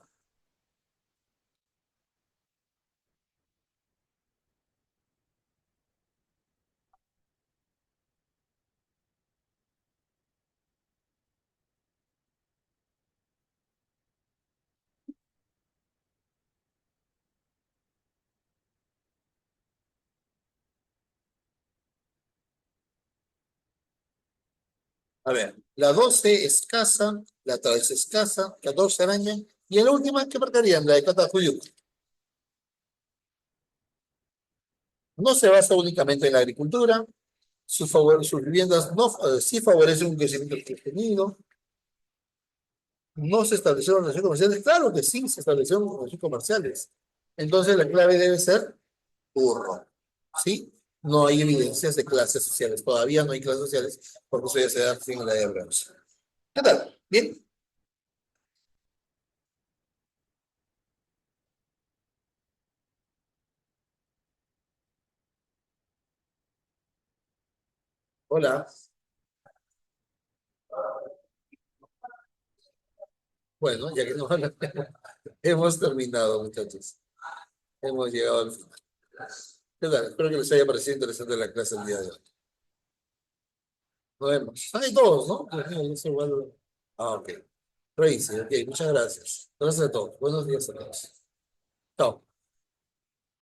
[SPEAKER 1] A ver, la 12 es casa, la 13 es casa, 14 araña, y en la última, ¿qué marcarían? La de Catalhuyuk. No se basa únicamente en la agricultura, sus viviendas no, sí favorecen un crecimiento sostenido, no se establecieron relaciones comerciales, claro que sí, se establecieron relaciones comerciales. Entonces la clave debe ser burro, ¿sí? No hay evidencias de clases sociales, todavía no hay clases sociales, porque eso ya se da fin a la de Hebreos. ¿Qué tal? ¿Bien? Hola. Bueno, ya que no hemos terminado, muchachos. Hemos llegado al final. ¿Qué tal? Espero que les haya parecido interesante la clase el día de hoy. Nos vemos. Hay todos, ¿no? Eso igual. Ah, ok. Crazy, ok, muchas gracias. Gracias a todos. Buenos días a todos. Chao.